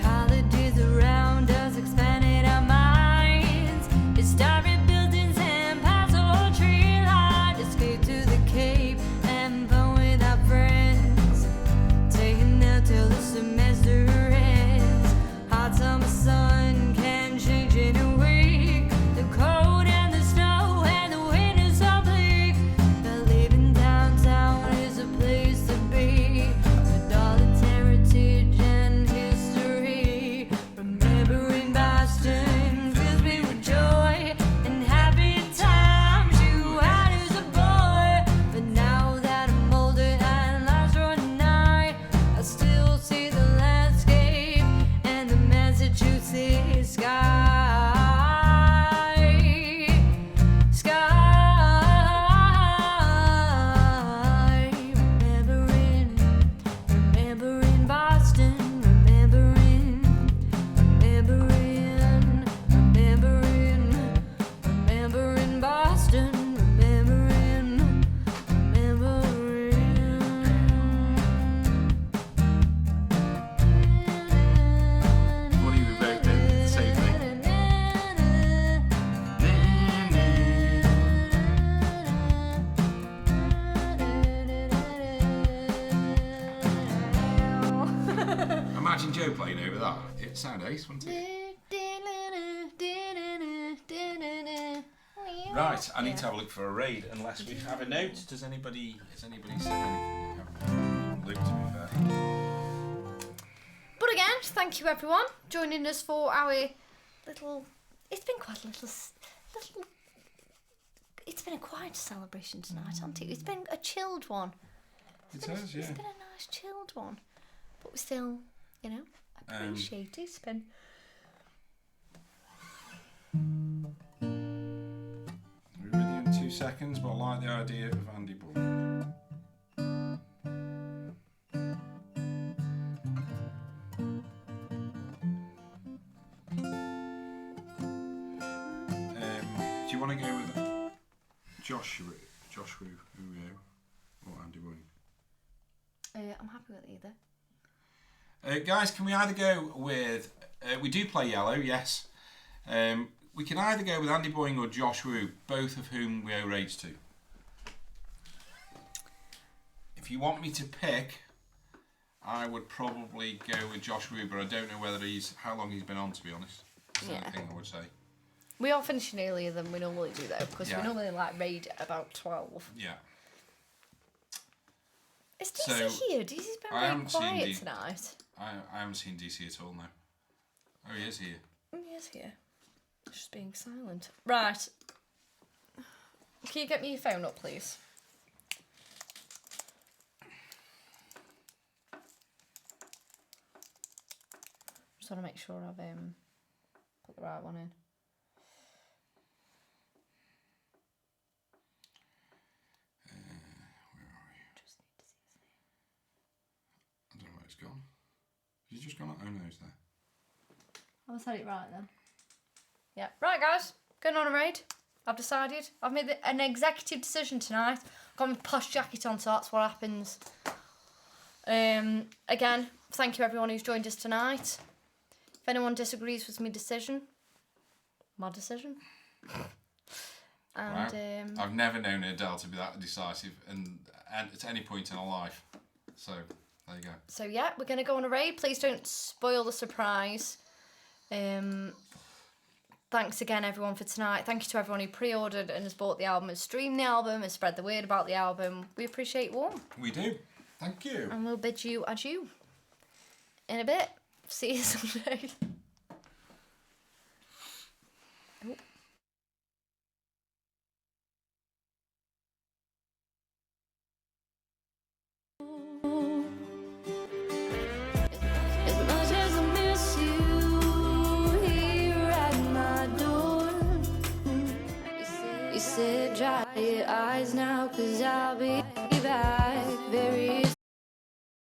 S3: Colleges around us expanded our minds. Historic buildings and past old tree line. Escape to the Cape and fun with our friends. Taking out till the semester ends. Hot summer sun can change in a week. The cold and the snow and the wind is so bleak. But living downtown is a place to be. With all its heritage and history. Remembering Boston fills me with joy and happy times you had as a boy. But now that I'm older and life's running nigh, I still see the landscape and the Massachusetts sky. Remembering Boston, remembering Boston, remembering.
S2: What do you about the same thing? Imagine Joe playing over that. It'd sound ace, wouldn't it? Right, I need to have a look for a raid unless we have a note. Has anybody said anything? Luke, to be fair.
S4: But again, thank you everyone joining us for our little. It's been quite a little. It's been a quiet celebration tonight, hasn't it? It's been a chilled one.
S2: It has,
S4: It's been a nice chilled one, but we still, appreciate it. It's been.
S2: We're with you in 2 seconds, but I like the idea of Andy Bull. Do you want to go with Josh Rue or Andy Boying?
S4: I'm happy with either.
S2: Guys, can we either go with... we do play yellow, yes. We can either go with Andy Boying or Josh Rue, both of whom we owe rage to. If you want me to pick, I would probably go with Josh Rue, but I don't know how long he's been on, to be honest. That's the only thing I would say.
S4: We are finishing earlier than we normally do, though, because
S2: Yeah.
S4: we normally raid at about 12.
S2: Yeah.
S4: Is DC
S2: So,
S4: here? DC's been
S2: I
S4: very
S2: haven't seen
S4: quiet tonight.
S2: I haven't seen DC at all now. Oh, he is here.
S4: He is here. Just being silent. Right. Can you get me your phone up, please? Just want to make sure I've put the right one in.
S2: Where are we? I don't know where it's gone. Has he just gone? Oh no, it's there.
S4: I've said it right then. Yeah. Right, guys. Going on a raid. I've decided. I've made an executive decision tonight. I've got my posh jacket on, so that's what happens. Again, thank you everyone who's joined us tonight. If anyone disagrees with my decision, my decision. And
S2: I've never known Adele to be that decisive and at any point in her life. So, there you go.
S4: so yeah, we're gonna go on a raid. Please don't spoil the surprise. Thanks again everyone for tonight. Thank you to everyone who pre-ordered and has bought the album, has streamed the album, has spread the word about the album. We appreciate you all.
S2: We do. Thank you.
S4: And we'll bid you adieu in a bit. See you Sunday. As much as I miss you here at my door, you said dry your eyes now, 'cause I'll be back.